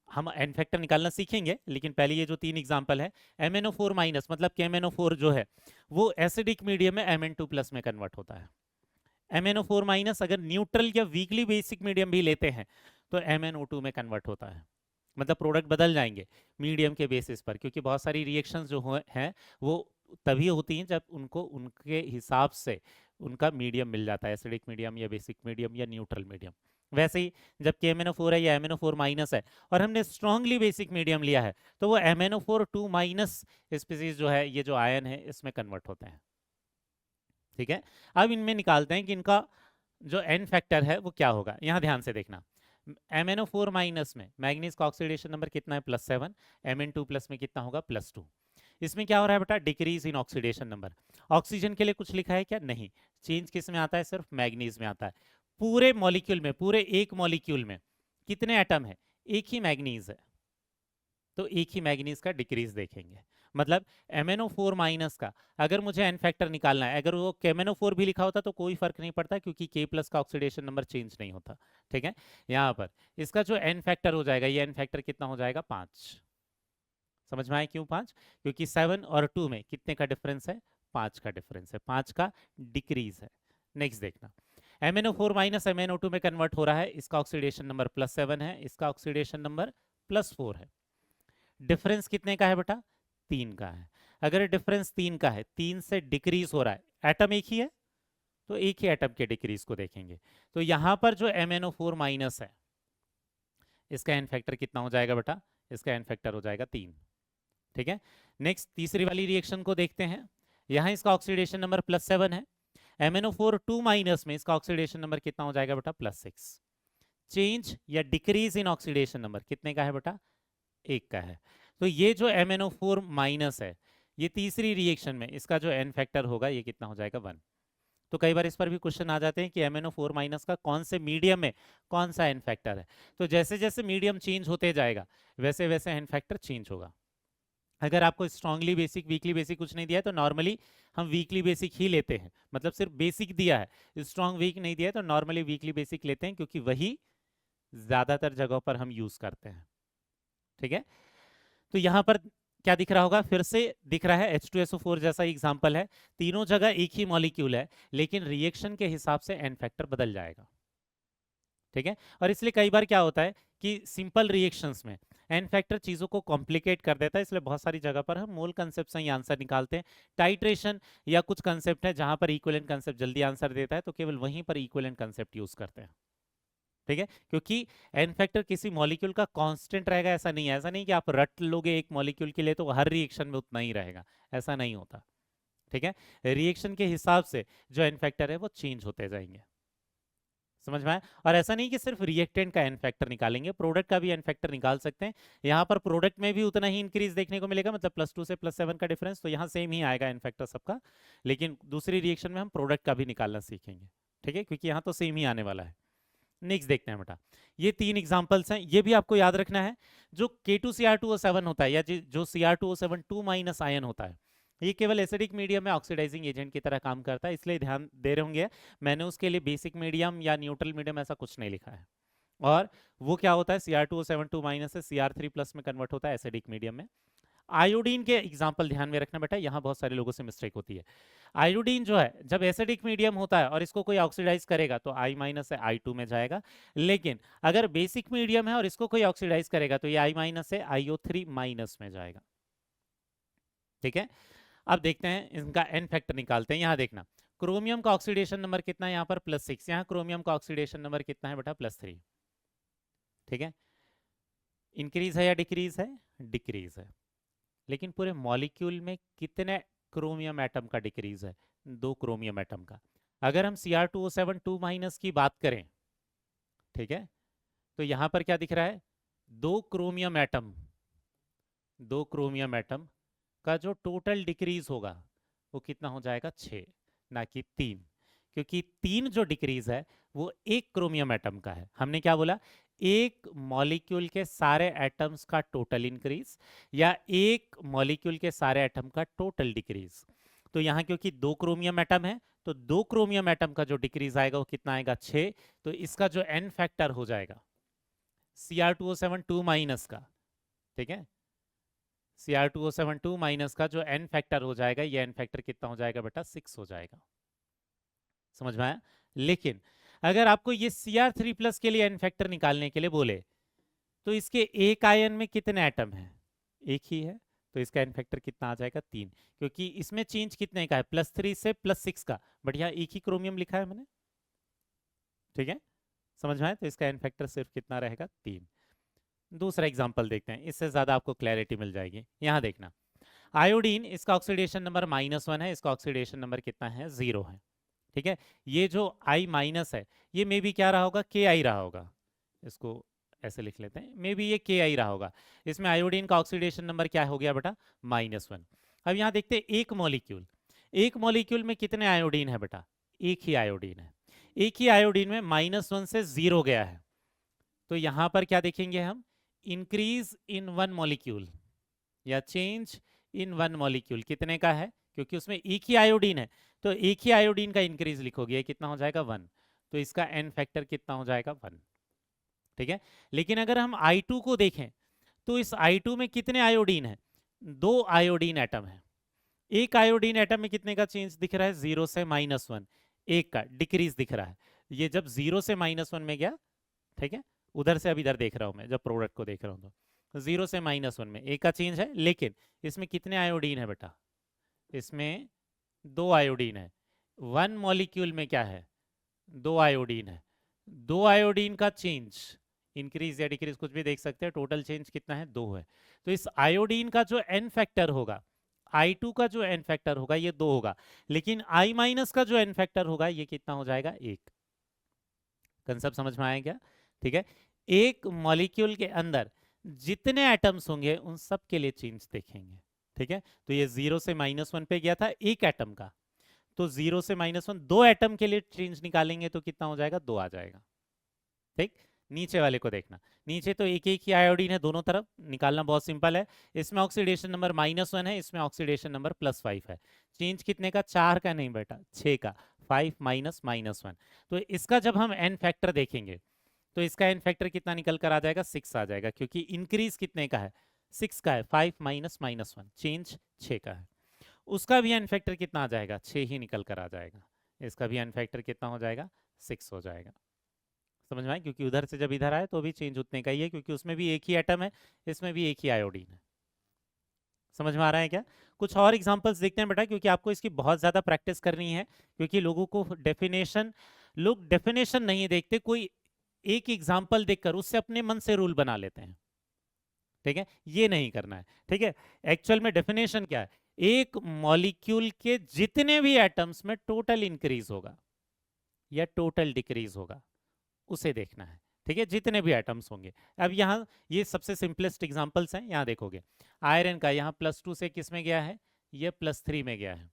हम एन फैक्टर निकालना सीखेंगे, लेकिन पहले ये जो 3 एग्जांपल है, MnO4 माइनस मतलब KMnO4 जो है वो एसिडिक मीडियम में Mn2 प्लस में कन्वर्ट होता है। MnO4 माइनस अगर न्यूट्रल या वीकली बेसिक मीडियम भी लेते हैं तो MnO2 में कन्वर्ट होता है। मतलब प्रोडक्ट बदल जाएंगे मीडियम के बेसिस पर, क्योंकि बहुत सारी रिएक्शंस जो हैं वो तभी होती हैं जब उनको उनके हिसाब से उनका मीडियम मिल जाता है, एसिडिक मीडियम या बेसिक मीडियम या न्यूट्रल मीडियम। वैसे ही जब KMnO4 है या MnO4 माइनस है और हमने स्ट्रांगली बेसिक मीडियम लिया है तो वो MnO4 2 माइनस स्पीसीज जो है, ये जो आयन है, इसमें कन्वर्ट होते हैं। ठीक है। अब इनमें निकालते हैं कि इनका जो एन फैक्टर है वो क्या होगा। यहाँ ध्यान से देखना, MnO4 माइनस में मैग्नीज का ऑक्सीडेशन नंबर कितना है? +7। Mn2 प्लस में कितना होगा? +2। इसमें क्या हो रहा है बेटा? Decrease in oxidation number. Oxygen के लिए कुछ लिखा है क्या? नहीं। चेंज किस में आता है? सिर्फ मैग्नीज में आता है। पूरे मॉलिक्यूल में, पूरे एक मॉलिक्यूल में कितने एटम है? एक ही मैग्नीज है, तो एक ही मैग्नीज का डिक्रीज देखेंगे। मतलब MnO4 माइनस का अगर मुझे एन फैक्टर निकालना है, अगर वो KMnO4 भी लिखा होता तो कोई फर्क नहीं पड़ता, क्योंकि K प्लस का ऑक्सीडेशन नंबर चेंज नहीं होता। ठीक है। यहाँ पर इसका जो एन फैक्टर हो जाएगा, ये एन फैक्टर कितना हो जाएगा? 5। समझ में आए क्यों 5? क्योंकि 7 और 2 में कितने का डिफरेंस है? 5 का डिफरेंस है, 5 का डिक्रीज है। नेक्स्ट देखना, MnO4 माइनस MnO2 में कन्वर्ट हो रहा है, इसका ऑक्सीडेशन नंबर +7 है, इसका ऑक्सीडेशन नंबर +4 है। डिफरेंस कितने का है बेटा? 3 का है। अगर डिफरेंस 3 का है, 3 से डिक्रीज हो रहा है, एटम एक ही है तो एक ही एटम के डिक्रीज को देखेंगे। तो यहां पर जो MnO4 माइनस है, इसका एन फैक्टर कितना हो जाएगा बेटा? इसका एन फैक्टर हो जाएगा 3। ठीक है, नेक्स्ट तीसरी वाली रिएक्शन को देखते हैं। यहां इसका ऑक्सीडेशन नंबर +7 है, MnO4 2 माइनस में इसका ऑक्सीडेशन नंबर कितना हो जाएगा बेटा? +6। चेंज या डिक्रीज इन ऑक्सीडेशन नंबर कितने का है बेटा? 1 का है। तो ये जो MnO4 माइनस है, ये तीसरी रिएक्शन में इसका जो एन फैक्टर होगा ये कितना हो जाएगा? 1। तो कई बार इस पर भी क्वेश्चन आ जाते हैं कि MnO4 माइनस का कौन से मीडियम में कौन सा एन फैक्टर है। तो जैसे जैसे मीडियम चेंज होते जाएगा वैसे वैसे एन फैक्टर चेंज होगा। अगर आपको स्ट्रांगली बेसिक वीकली बेसिक कुछ नहीं दिया है तो नॉर्मली हम वीकली बेसिक ही लेते हैं, मतलब सिर्फ बेसिक दिया है, स्ट्रांग वीक नहीं दिया है तो नॉर्मली वीकली बेसिक लेते हैं, क्योंकि वही ज्यादातर जगहों पर हम यूज करते हैं। ठीक है, तो यहां पर क्या दिख रहा होगा? फिर से दिख रहा है H2SO4 जैसा एग्जांपल है, तीनों जगह एक ही मॉलिक्यूल है लेकिन रिएक्शन के हिसाब से एन फैक्टर बदल जाएगा। ठीक है, और इसलिए कई बार क्या होता है कि सिंपल रिएक्शंस में एन फैक्टर चीजों को कॉम्प्लिकेट कर देता है, इसलिए बहुत सारी जगह पर हम मोल कंसेप्ट से ही आंसर निकालते हैं। टाइट्रेशन या कुछ कंसेप्ट है जहां पर इक्विवेलेंट कंसेप्ट जल्दी आंसर देता है तो केवल वहीं पर इक्विवेलेंट कंसेप्ट यूज करते हैं। ठीक है, क्योंकि एन फैक्टर किसी मॉलिक्यूल का कांस्टेंट रहेगा ऐसा नहीं है। ऐसा नहीं कि आप रट लोगे एक मॉलिक्यूल के लिए तो हर रिएक्शन में उतना ही रहेगा, ऐसा नहीं होता। ठीक है, रिएक्शन के हिसाब से जो एन फैक्टर है वो चेंज होते जाएंगे। समझ में आया? और ऐसा नहीं कि सिर्फ रिएक्टेंट का एन फैक्टर निकालेंगे, प्रोडक्ट का भी एन फैक्टर निकाल सकते हैं। यहाँ पर प्रोडक्ट में भी उतना ही इंक्रीज देखने को मिलेगा, मतलब +2 से +7 का डिफरेंस, तो यहाँ सेम ही आएगा एन फैक्टर सबका, लेकिन दूसरी रिएक्शन में हम प्रोडक्ट का भी निकालना सीखेंगे। ठीक है, क्योंकि यहाँ तो सेम ही आने वाला है। नेक्स्ट देखते हैं बेटा, ये 3 एग्जांपल्स हैं, ये भी आपको याद रखना है। जो K2Cr2O7 होता है या जो Cr2O7 2 माइनस आयन होता है, ये केवल एसिडिक मीडियम में ऑक्सीडाइजिंग एजेंट की तरह काम करता है, इसलिए ध्यान दे रहे होंगे मैंने उसके लिए बेसिक मीडियम या न्यूट्रल मीडियम ऐसा कुछ नहीं लिखा है। और वो क्या होता है? Cr2O7 2 माइनस से Cr3+ में कन्वर्ट होता है एसिडिक मीडियम में। आयोडीन के एग्जाम्पल ध्यान में रखना बेटा, यहाँ बहुत सारे लोगों से मिस्टेक होती है। आयोडीन जो है जब एसिडिक मीडियम होता है और इसको कोई ऑक्सीडाइज करेगा तो I- से I2 में जाएगा, लेकिन अगर बेसिक मीडियम है और इसको कोई ऑक्सीडाइज करेगा तो ये I- से IO3- में जाएगा। ठीक है, अब देखते हैं इनका एन फैक्टर निकालते हैं। यहाँ देखना, क्रोमियम का ऑक्सीडेशन नंबर कितना है? यहाँ पर +6, यहाँ क्रोमियम का ऑक्सीडेशन नंबर कितना है बेटा? +3। ठीक है, इंक्रीज है या डिक्रीज है? डिक्रीज है। लेकिन पूरे मॉलिक्यूल में कितने क्रोमियम एटम का डिक्रीज है? 2 क्रोमियम एटम का। अगर हम Cr2O7 2 माइनस की बात करें, ठीक है, तो यहां पर क्या दिख रहा है? 2 क्रोमियम एटम, 2 क्रोमियम एटम का जो टोटल डिक्रीज होगा वो कितना हो जाएगा? 6, ना कि 3, क्योंकि 3 जो डिक्रीज है वो 1 क्रोमियम एटम का है। हमने क्या बोला? एक मॉलिक्यूल के सारे एटम्स का टोटल इंक्रीज या एक मॉलिक्यूल के सारे एटम का टोटल डिक्रीज। तो यहाँ क्योंकि 2 क्रोमियम एटम है तो 2 क्रोमियम एटम का जो डिक्रीज आएगा वो कितना आएगा? 6। तो इसका जो एन फैक्टर हो जाएगा Cr2O7 2 माइनस का, ठीक है, Cr2O7 2 माइनस का जो एन फैक्टर हो जाएगा, ये एन फैक्टर कितना हो जाएगा बेटा? 6 हो जाएगा। समझ में आया? लेकिन अगर आपको ये Cr3+ के लिए एन फैक्टर निकालने के लिए बोले तो इसके एक आयन में कितने एटम हैं? एक ही है, तो इसका एन फैक्टर कितना आ जाएगा? 3, क्योंकि इसमें चेंज कितने का है? +3 से +6 का, बट यहाँ एक ही क्रोमियम लिखा है मैंने। ठीक है, समझ में आया? तो इसका एन फैक्टर सिर्फ कितना रहेगा? 3। दूसरा एग्जाम्पल देखते हैं, इससे ज्यादा आपको क्लैरिटी मिल जाएगी। यहाँ देखना, आयोडीन, इसका ऑक्सीडेशन नंबर -1 है, इसका ऑक्सीडेशन नंबर कितना है? 0 है। ठीक है, ये जो I- है ये मे बी क्या रहा होगा? Ki रहा होगा। इसको ऐसे लिख लेते हैं, मे बी ये Ki रहा होगा। इसमें आयोडीन का ऑक्सीडेशन नंबर क्या हो गया बेटा? -1। अब यहाँ देखते हैं एक मॉलिक्यूल, एक मॉलिक्यूल में कितने आयोडीन है बेटा? एक ही आयोडीन है। एक ही आयोडीन में -1 से 0 गया है, तो यहाँ पर क्या देखेंगे हम? इंक्रीज इन वन मॉलिक्यूल या चेंज इन वन मॉलिक्यूल कितने का है? क्योंकि उसमें एक ही आयोडीन है तो एक ही आयोडीन का इंक्रीज लिखोगे, कितना हो जाएगा? 1। तो इसका एन फैक्टर कितना हो जाएगा? 1। ठीक है, लेकिन अगर हम I2 को देखें तो इस I2 में कितने आयोडीन है? 2 आयोडीन एटम है। एक आयोडीन एटम में कितने का चेंज दिख रहा है? 0 से -1, एक का डिक्रीज दिख रहा है। ये जब 0 से -1 में गया, ठीक है, उधर से अब इधर देख रहा हूं मैं, जब प्रोडक्ट को देख रहा हूं तो 0 से -1 में एक का चेंज है। लेकिन इसमें कितने आयोडीन है बेटा? इसमें 2 आयोडीन है। 1 मॉलिक्यूल में क्या है? 2 आयोडीन है। 2 आयोडीन का चेंज इंक्रीज या डिक्रीज कुछ भी देख सकते हैं, टोटल चेंज कितना है? 2 है। तो इस आयोडीन का जो एन फैक्टर होगा, I2 का जो एन फैक्टर होगा ये 2 होगा, लेकिन I- का जो एन फैक्टर होगा ये कितना हो जाएगा? 1। कंसेप्ट समझ में आया क्या? ठीक है, एक मॉलिक्यूल के अंदर जितने एटम्स होंगे उन सब के लिए चेंज देखेंगे। ठीक है, तो ये 0 से -1 पे गया था एक एटम का, तो 0 से -1 2 एटम के लिए चेंज निकालेंगे तो कितना हो जाएगा? 2 आ जाएगा। ठीक, नीचे वाले को देखना, नीचे तो एक एक ही आयोडीन है दोनों तरफ, निकालना बहुत सिंपल है। इसमें ऑक्सीडेशन नंबर -1 है, इसमें ऑक्सीडेशन नंबर +5 है। चेंज कितने का? 4 का नहीं बेटा, 6 का। 5 माइनस -1, तो इसका जब हम एन फैक्टर देखेंगे तो इसका एन फैक्टर कितना निकल कर आ जाएगा? 6 आ जाएगा, क्योंकि इंक्रीज कितने का है? 6 का है। 5 माइनस -1, चेंज 6 का है। उसका भी एन फैक्टर कितना आ जाएगा? 6 ही निकल कर आ जाएगा। इसका भी एन फैक्टर कितना हो जाएगा? 6 हो जाएगा। समझ में आए? क्योंकि उधर से जब इधर आए तो भी चेंज उतने का ही है, क्योंकि उसमें भी एक ही एटम है, इसमें भी एक ही आयोडीन है। समझ में आ रहा है क्या? कुछ और एग्जांपल्स देखते हैं बेटा, क्योंकि आपको इसकी बहुत ज़्यादा प्रैक्टिस करनी है, क्योंकि लोगों को डेफिनेशन, लोग डेफिनेशन नहीं देखते, कोई एक एग्जाम्पल देखकर उससे अपने मन से रूल बना लेते हैं। ठीक है, ये नहीं करना है। ठीक है, एक्चुअल में डेफिनेशन क्या है? एक मॉलिक्यूल के जितने भी एटम्स में टोटल इंक्रीज होगा या टोटल डिक्रीज होगा, उसे देखना है। ठीक है, जितने भी एटम्स होंगे। अब यहाँ ये सबसे सिंपलेस्ट एग्जांपल्स हैं, यहाँ देखोगे आयरन का यहाँ +2 से किस में गया है? ये +3 में गया है।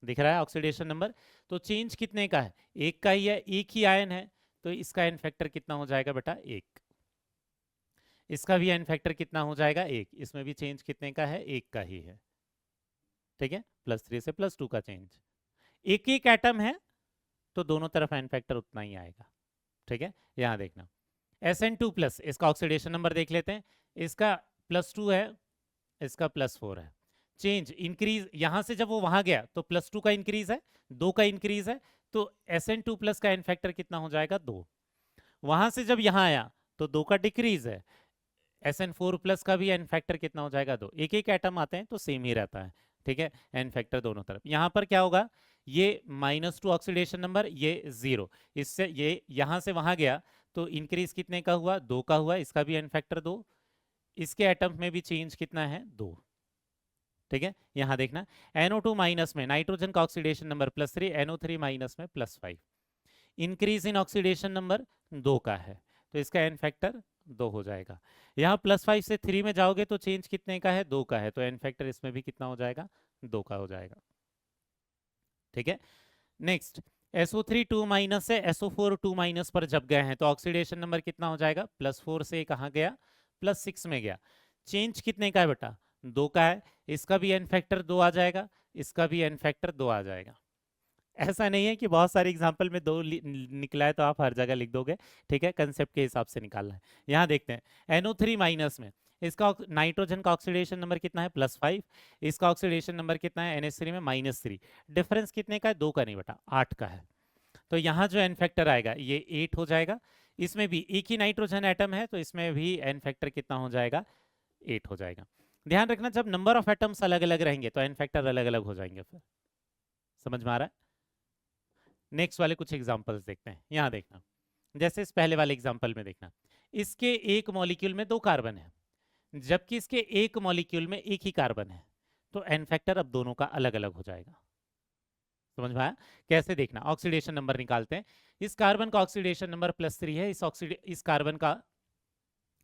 दिख रहा है ऑक्सीडेशन नंबर? तो चेंज कितने का है? एक का ही है, एक ही आयन है, तो इसका एन फैक्टर कितना हो जाएगा बेटा? 1। इसका भी एन फैक्टर कितना हो जाएगा? 1। इसमें भी चेंज कितने का है? 1 का ही है। ठीक है, +3 से +2 का चेंज। एक एक एटम है तो दोनों तरफ एन फैक्टर उतना ही आएगा। ठीक है, यहाँ देखना Sn2+, इसका ऑक्सीडेशन नंबर देख लेते हैं। इसका +2 है, इसका +4 है। चेंज इंक्रीज, यहां से जब वो वहां गया तो +2 का इंक्रीज है, 2 का इंक्रीज है, तो Sn2+ का एन फैक्टर कितना हो जाएगा? 2। वहां से जब यहां आया तो 2 का डिक्रीज है, Sn4+ का भी एन फैक्टर कितना हो जाएगा? 2। एक एक एटम आते हैं तो सेम ही रहता है। ठीक है, एन फैक्टर दोनों तरफ। यहाँ पर क्या होगा? ये -2 ऑक्सीडेशन नंबर, ये 0, इससे ये यहाँ से वहां गया तो इंक्रीज कितने का हुआ? 2 का हुआ, इसका भी एन फैक्टर 2। इसके एटम में भी चेंज कितना है? 2। ठीक है, यहाँ देखना NO2- में नाइट्रोजन का ऑक्सीडेशन नंबर +3, NO3- में +5। इंक्रीज इन ऑक्सीडेशन नंबर 2 का है, तो इसका एन फैक्टर 2 हो जाएगा। यहाँ +5 से 3 में जाओगे तो चेंज कितने का है? 2 का है, तो एन फैक्टर इसमें भी कितना हो जाएगा? 2 का हो जाएगा। ठीक है, नेक्स्ट SO3 2- से SO4 2- पर जब गए हैं तो ऑक्सीडेशन नंबर कितना हो जाएगा? +4 से कहाँ गया? +6 में गया। चेंज कितने का है बेटा? 2 का है। इसका भी एन फैक्टर 2 आ जाएगा, इसका भी एन फैक्टर 2 आ जाएगा। ऐसा नहीं है कि बहुत सारे एग्जाम्पल में 2 निकला है तो आप हर जगह लिख दोगे। ठीक है, कंसेप्ट के हिसाब से निकालना है। यहाँ देखते हैं NO3- में इसका नाइट्रोजन का ऑक्सीडेशन नंबर कितना है? +5। इसका ऑक्सीडेशन नंबर कितना है NH3 में? -3। डिफरेंस कितने का है? 2 का नहीं बेटा, 8 का है। तो यहाँ जो एन फैक्टर आएगा ये 8 हो जाएगा। इसमें भी एक ही नाइट्रोजन एटम है तो इसमें भी एन फैक्टर कितना हो जाएगा? 8 हो जाएगा। ध्यान रखना, जब नंबर ऑफ एटम्स अलग अलग रहेंगे तो एन फैक्टर अलग अलग हो जाएंगे। फिर समझ में आ रहा है? नेक्स्ट वाले कुछ एग्जांपल्स देखते हैं। यहाँ देखना, जैसे इस पहले वाले एग्जांपल में देखना, इसके एक मॉलिक्यूल में 2 कार्बन है, जबकि इसके एक मॉलिक्यूल में एक ही कार्बन है, तो एन फैक्टर अब दोनों का अलग अलग हो जाएगा। समझ में आया? कैसे देखना, ऑक्सीडेशन नंबर निकालते हैं। इस कार्बन का ऑक्सीडेशन नंबर +3 है, इस कार्बन का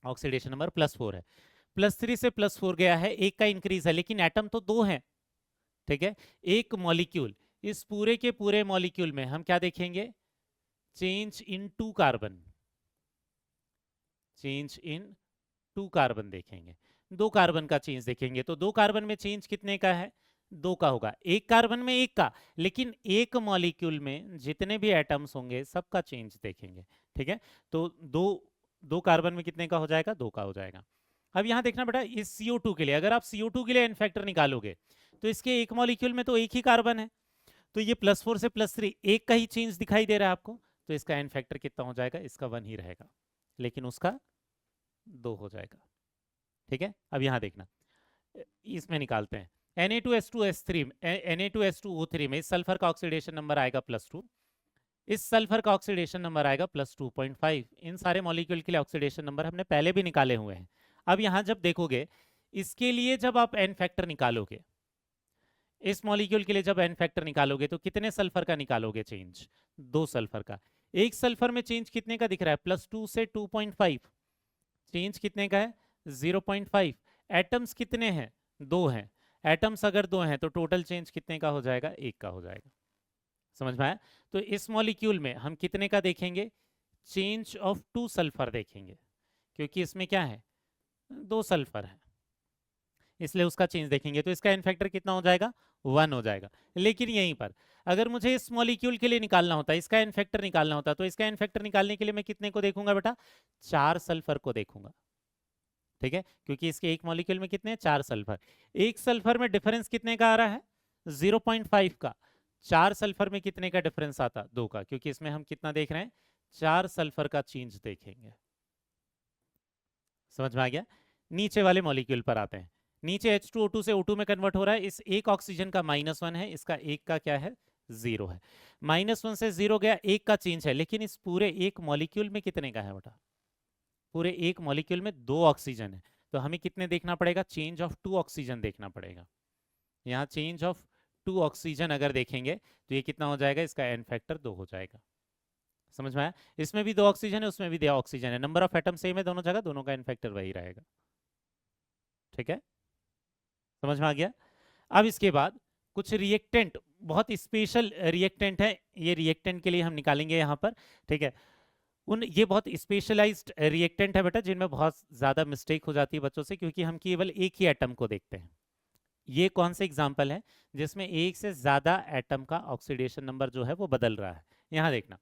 ऑक्सीडेशन नंबर +4 है। +3 से +4 गया है, एक का इंक्रीज है, लेकिन एटम तो 2 हैं। ठीक है, एक मॉलिक्यूल, इस पूरे के पूरे मॉलिक्यूल में हम क्या देखेंगे? Change in 2 carbon, change in 2 carbon देखेंगे। 2 कार्बन का चेंज देखेंगे तो 2 कार्बन में चेंज कितने का है? 2 का होगा। एक कार्बन में 1 का, लेकिन एक मॉलिक्यूल में जितने भी एटम्स होंगे सबका चेंज देखेंगे। ठीक है, तो 2 कार्बन में कितने का हो जाएगा? 2 का हो जाएगा। अब यहाँ देखना बेटा, इस CO2 के लिए, अगर आप CO2 के लिए एन फैक्टर निकालोगे तो इसके एक मॉलिक्यूल में तो एक ही कार्बन है, तो ये +4 से +3 एक का ही चेंज दिखाई दे रहा है आपको, तो इसका एन फैक्टर कितना हो जाएगा, इसका 1 ही रहेगा, लेकिन उसका 2 हो जाएगा। ठीक है, अब यहाँ देखना, इसमें निकालते हैं Na2S2S3 Na2S2O3 में इस सल्फर का ऑक्सीडेशन नंबर आएगा +2, इस सल्फर का ऑक्सीडेशन नंबर आएगा +2.5। इन सारे मॉलिक्यूल के लिए ऑक्सीडेशन नंबर हमने पहले भी निकाले हुए हैं। अब यहाँ जब देखोगे, इसके लिए जब आप एन फैक्टर निकालोगे, इस मॉलिक्यूल के लिए जब एन फैक्टर निकालोगे तो कितने सल्फर का निकालोगे चेंज, 2 सल्फर का। एक सल्फर में चेंज कितने का दिख रहा है, +2 से 2.5, चेंज कितने का है, 0.5। एटम्स कितने हैं, 2 हैं, एटम्स अगर 2 हैं तो टोटल चेंज कितने का हो जाएगा, 1 का हो जाएगा। समझ में आया? तो इस मॉलिक्यूल में हम कितने का देखेंगे, चेंज ऑफ 2 सल्फर देखेंगे, क्योंकि इसमें क्या है, 2 सल्फर है, इसलिए उसका चेंज देखेंगे। तो इसका एन फैक्टर कितना हो जाएगा, 1 हो जाएगा। लेकिन यहीं पर अगर मुझे इस मॉलिक्यूल के लिए निकालना होता, इसका एन फैक्टर निकालना होता, तो इसका एन फैक्टर निकालने के लिए मैं कितने को देखूंगा बेटा, 4 सल्फर को देखूंगा। ठीक है, क्योंकि इसके एक मॉलिक्यूल में कितने, 4 सल्फर। एक सल्फर में डिफरेंस कितने का आ रहा है, 0.5 का। 4 सल्फर में कितने का डिफरेंस आता, 2 का, क्योंकि इसमें हम कितना देख रहे हैं, 4 सल्फर का चेंज देखेंगे। समझ में आ गया? नीचे वाले मॉलिक्यूल पर आते हैं। नीचे H2O2 से O2 में कन्वर्ट हो रहा है, इस एक ऑक्सीजन का -1 है, इसका एक का क्या है, 0 है। -1 से 0 गया, एक का चेंज है, लेकिन इस पूरे एक मॉलिक्यूल में कितने का है बेटा, पूरे एक मॉलिक्यूल में 2 ऑक्सीजन है, तो हमें कितने देखना पड़ेगा, चेंज ऑफ 2 ऑक्सीजन देखना पड़ेगा। यहाँ चेंज ऑफ 2 ऑक्सीजन अगर देखेंगे तो ये कितना हो जाएगा, इसका एन फैक्टर 2 हो जाएगा। समझ में आया? इसमें भी 2 ऑक्सीजन है, उसमें भी 2 ऑक्सीजन है, नंबर ऑफ एटम सेम है दोनों जगह, दोनों का एन फैक्टर वही रहेगा। ठीक है, समझ में आ गया? अब इसके बाद कुछ रिएक्टेंट, बहुत स्पेशल रिएक्टेंट है, ये रिएक्टेंट के लिए हम निकालेंगे यहाँ पर। ठीक है, ये बहुत स्पेशलाइज्ड रिएक्टेंट है बेटा, जिनमें बहुत ज़्यादा मिस्टेक हो जाती है बच्चों से, क्योंकि हम केवल एक ही एटम को देखते हैं। ये कौन से एग्जाम्पल है जिसमें एक से ज़्यादा एटम का ऑक्सीडेशन नंबर जो है वो बदल रहा है। यहाँ देखना,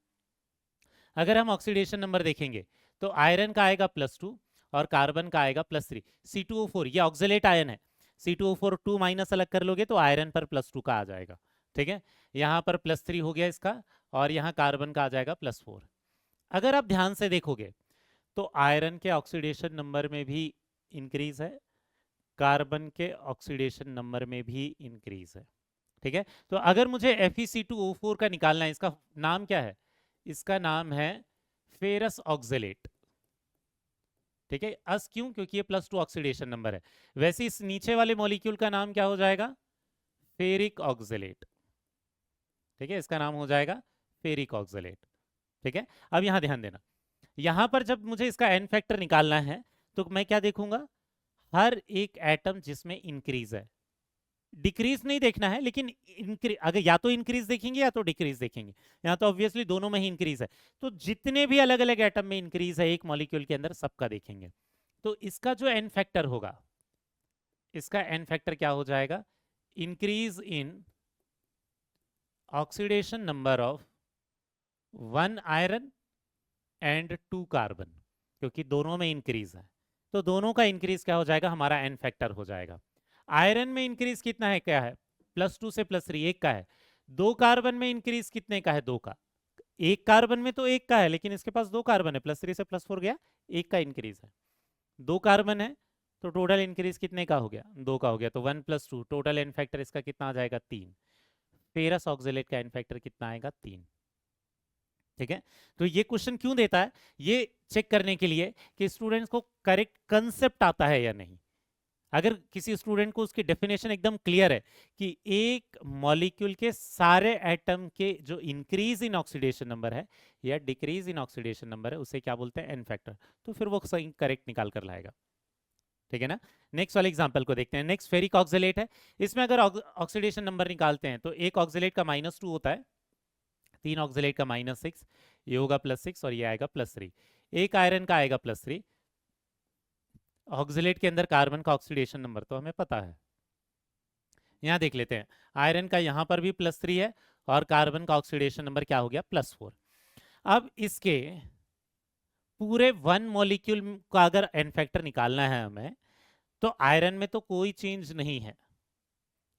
अगर हम ऑक्सीडेशन नंबर देखेंगे तो आयरन का आएगा +2 और कार्बन का आएगा +3। C2O4 ये ऑक्सीलेट आयन है, C2O4 2 माइनस अलग कर लोगे तो आयरन पर +2 का आ जाएगा। ठीक है, यहाँ पर +3 हो गया इसका, और यहाँ कार्बन का आ जाएगा +4। अगर आप ध्यान से देखोगे तो आयरन के ऑक्सीडेशन नंबर में भी इंक्रीज है, कार्बन के ऑक्सीडेशन नंबर में भी इंक्रीज है। ठीक है, तो अगर मुझे FeC2O4 का निकालना है, इसका नाम क्या है, इसका नाम है फेरस ऑक्सलेट। ठीक है, अस क्यों, क्योंकि ये +2 ऑक्सीडेशन नंबर है। वैसे इस नीचे वाले मॉलिक्यूल का नाम क्या हो जाएगा, फेरिक ऑक्सलेट। ठीक है, इसका नाम हो जाएगा फेरिक ऑक्सलेट। ठीक है, अब यहां ध्यान देना, यहां पर जब मुझे इसका एन फैक्टर निकालना है तो मैं क्या देखूंगा, हर एक एटम जिसमें इंक्रीज है, डिक्रीज नहीं देखना है, लेकिन अगर या तो इंक्रीज देखेंगे या तो डिक्रीज देखेंगे, यहाँ तो ऑब्वियसली दोनों में ही इंक्रीज है, तो जितने भी अलग अलग एटम में इंक्रीज है एक मॉलिक्यूल के अंदर सबका देखेंगे। तो इसका जो एन फैक्टर होगा, इसका एन फैक्टर क्या हो जाएगा, increase in oxidation number of 1 iron and 2 carbon, क्योंकि दोनों में इंक्रीज है, तो दोनों का इंक्रीज क्या हो जाएगा, हमारा एन फैक्टर हो जाएगा। आयरन में इंक्रीज कितना है, क्या है, +2 से +3 1 का है। 2 कार्बन में इंक्रीज कितने का है, 2 का। एक कार्बन में तो 1 का है, लेकिन इसके पास 2 कार्बन है, +3 से +4 गया, 1 का इंक्रीज है। 2 कार्बन है तो टोटल इंक्रीज कितने का हो गया, 2 का हो गया, तो 1 + 2 टोटल एन फैक्टर इसका कितना आ जाएगा, 3। फेरस ऑक्सलेट का एन फैक्टर कितना आएगा, 3। ठीक है, तो ये क्वेश्चन क्यों देता है, ये चेक करने के लिए कि स्टूडेंट्स को करेक्ट कंसेप्ट आता है या नहीं। अगर किसी स्टूडेंट को उसकी डेफिनेशन एकदम क्लियर है कि एक मॉलिक्यूल के सारे एटम के जो इंक्रीज इन ऑक्सीडेशन नंबर है या डिक्रीज इन ऑक्सीडेशन नंबर है उसे क्या बोलते हैं, एन फैक्टर, तो फिर वो सही करेक्ट निकाल कर लाएगा। ठीक है ना, नेक्स्ट वाले एग्जांपल को देखते हैं। नेक्स्ट फेरिक ऑक्सलेट है, इसमें अगर ऑक्सीडेशन नंबर निकालते हैं तो एक ऑक्सलेट का -2 होता है, 3 ऑक्सलेट का -6, ये होगा +6 और ये आएगा +3। एक आयरन का आएगा +3। ऑक्सलेट के अंदर कार्बन का ऑक्सीडेशन नंबर तो हमें पता है, यहां देख लेते हैं, आयरन का यहां पर भी +3 है और कार्बन का ऑक्सीडेशन नंबर क्या हो गया, +4। अब इसके पूरे 1 मॉलिक्यूल का अगर एन फैक्टर निकालना है हमें, तो आयरन में तो कोई चेंज नहीं है,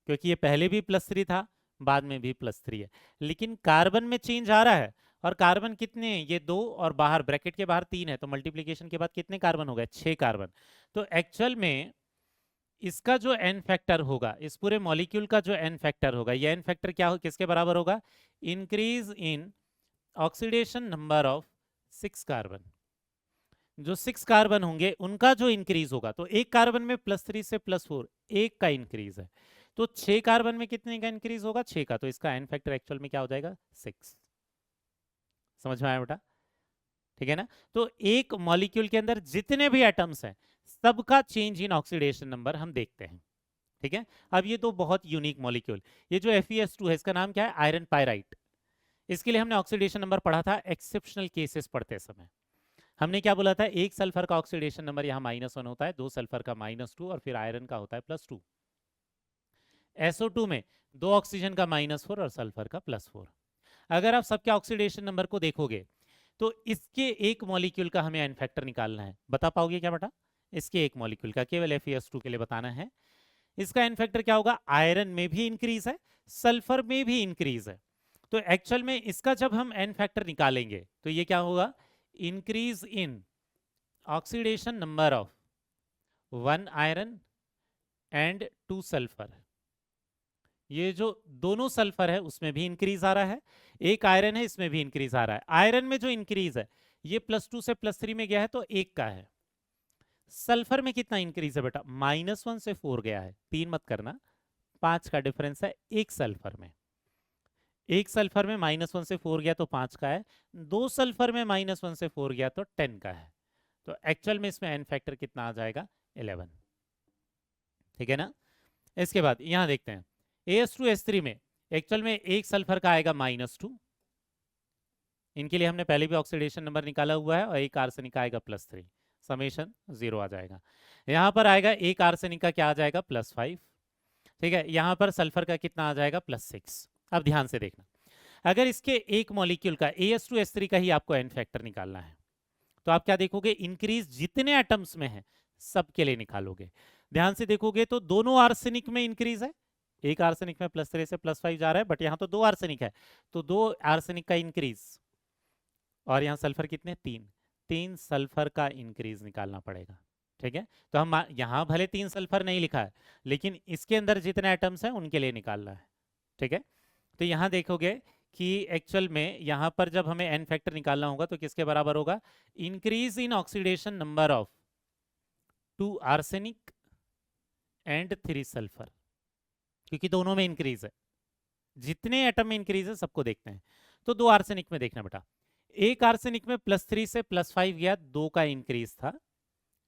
क्योंकि ये पहले भी +3 था, बाद में भी +3 है, लेकिन कार्बन में चेंज आ रहा है। और कार्बन कितने हैं? ये 2 और बाहर ब्रैकेट के बाहर 3 है, तो मल्टीप्लिकेशन के बाद कितने कार्बन हो गए? 6 कार्बन। तो एक्चुअल में इसका जो एन फैक्टर होगा, इस पूरे मॉलिक्यूल का जो एन फैक्टर होगा, ये एन फैक्टर क्या हो, किसके बराबर होगा? Increase in oxidation number of 6 carbon. जो 6 कार्बन होंगे उनका जो इंक्रीज होगा, तो एक कार्बन में +3 से +4 एक का इंक्रीज है, तो 6 कार्बन में कितने का इंक्रीज होगा? 6 का। तो इसका एन फैक्टर एक्चुअल में क्या हो जाएगा? 6। समझ में आया बेटा? ठीक है ना? तो एक मॉलिक्यूल के अंदर जितने भी एटम्स हैं सबका चेंज इन ऑक्सीडेशन नंबर हम देखते हैं। ठीक है? अब ये तो बहुत यूनिक मॉलिक्यूल, ये जो FeS2 है इसका नाम क्या है? Iron pyrite. इसके लिए हमने ऑक्सीडेशन नंबर पढ़ा था एक्सेप्शनल केसेस पढ़ते समय। हमने क्या बोला था? एक सल्फर का ऑक्सीडेशन नंबर यहाँ -1 होता है, 2 सल्फर का -2 और फिर आयरन का होता है +2। SO2 में 2 ऑक्सीजन का -4 और सल्फर का +4। अगर आप सबके ऑक्सीडेशन नंबर को देखोगे तो इसके एक मॉलिक्यूल का हमें एन फैक्टर निकालना है। बता पाओगे क्या बेटा? इसके एक मॉलिक्यूल का, केवल FeS2 के लिए बताना है। इसका एन फैक्टर क्या होगा? आयरन में भी इंक्रीज है, सल्फर में भी इंक्रीज है। तो एक्चुअल में इसका जब हम एन फैक्टर निकालेंगे तो ये क्या होगा? Increase in oxidation number of 1 iron and 2 sulphur. ये जो दोनों सल्फर है उसमें भी इंक्रीज आ रहा है, एक आयरन है इसमें भी इंक्रीज आ रहा है। आयरन में जो इंक्रीज है ये +2 से +3 में गया है तो 1 का है। सल्फर में कितना इंक्रीज है बेटा? -1 से 4 गया है, 3 मत करना, 5 का डिफरेंस है एक सल्फर में। एक सल्फर में -1 से 4 गया तो 5 का है, 2 सल्फर में -1 से 4 गया तो 10 का है। तो एक्चुअल में इसमें एन फैक्टर कितना आ जाएगा? 11। ठीक है ना? इसके बाद यहां देखते हैं AS2S3 में एक्चुअल में एक सल्फर का आएगा -2, इनके लिए हमने पहले भी ऑक्सीडेशन नंबर निकाला हुआ है, और एक आर्सेनिक का आएगा +3, समेशन 0 आ जाएगा। यहाँ पर आएगा एक आर्सेनिक का क्या आ जाएगा? +5। ठीक है, यहाँ पर सल्फर का कितना आ जाएगा? +6। अब ध्यान से देखना, अगर इसके एक मॉलिक्यूल का AS2S3 का ही आपको एन फैक्टर निकालना है तो आप क्या देखोगे? इंक्रीज जितने एटम्स में है सबके लिए निकालोगे। ध्यान से देखोगे तो दोनों आर्सेनिक में इंक्रीज है, एक आर्सेनिक में +3 से +5 जा रहा है, बट यहाँ तो 2 आर्सेनिक है तो 2 आर्सेनिक का इंक्रीज, और यहाँ सल्फर कितने? 3 सल्फर का इंक्रीज निकालना पड़ेगा। ठीक है, तो हम यहाँ भले 3 सल्फर नहीं लिखा है, लेकिन इसके अंदर जितने एटम्स हैं उनके लिए निकालना है। ठीक है, तो यहाँ देखोगे कि एक्चुअल में यहाँ पर जब हमें एन फैक्टर निकालना होगा तो किसके बराबर होगा? Increase in oxidation number of 2 arsenic and 3 sulphur, क्योंकि दोनों में इंक्रीज है, जितने एटम में इंक्रीज है सबको देखते हैं। तो 2 आर्सेनिक में देखना बेटा, एक आर्सेनिक में +3 से +5 गया, 2 का इंक्रीज था,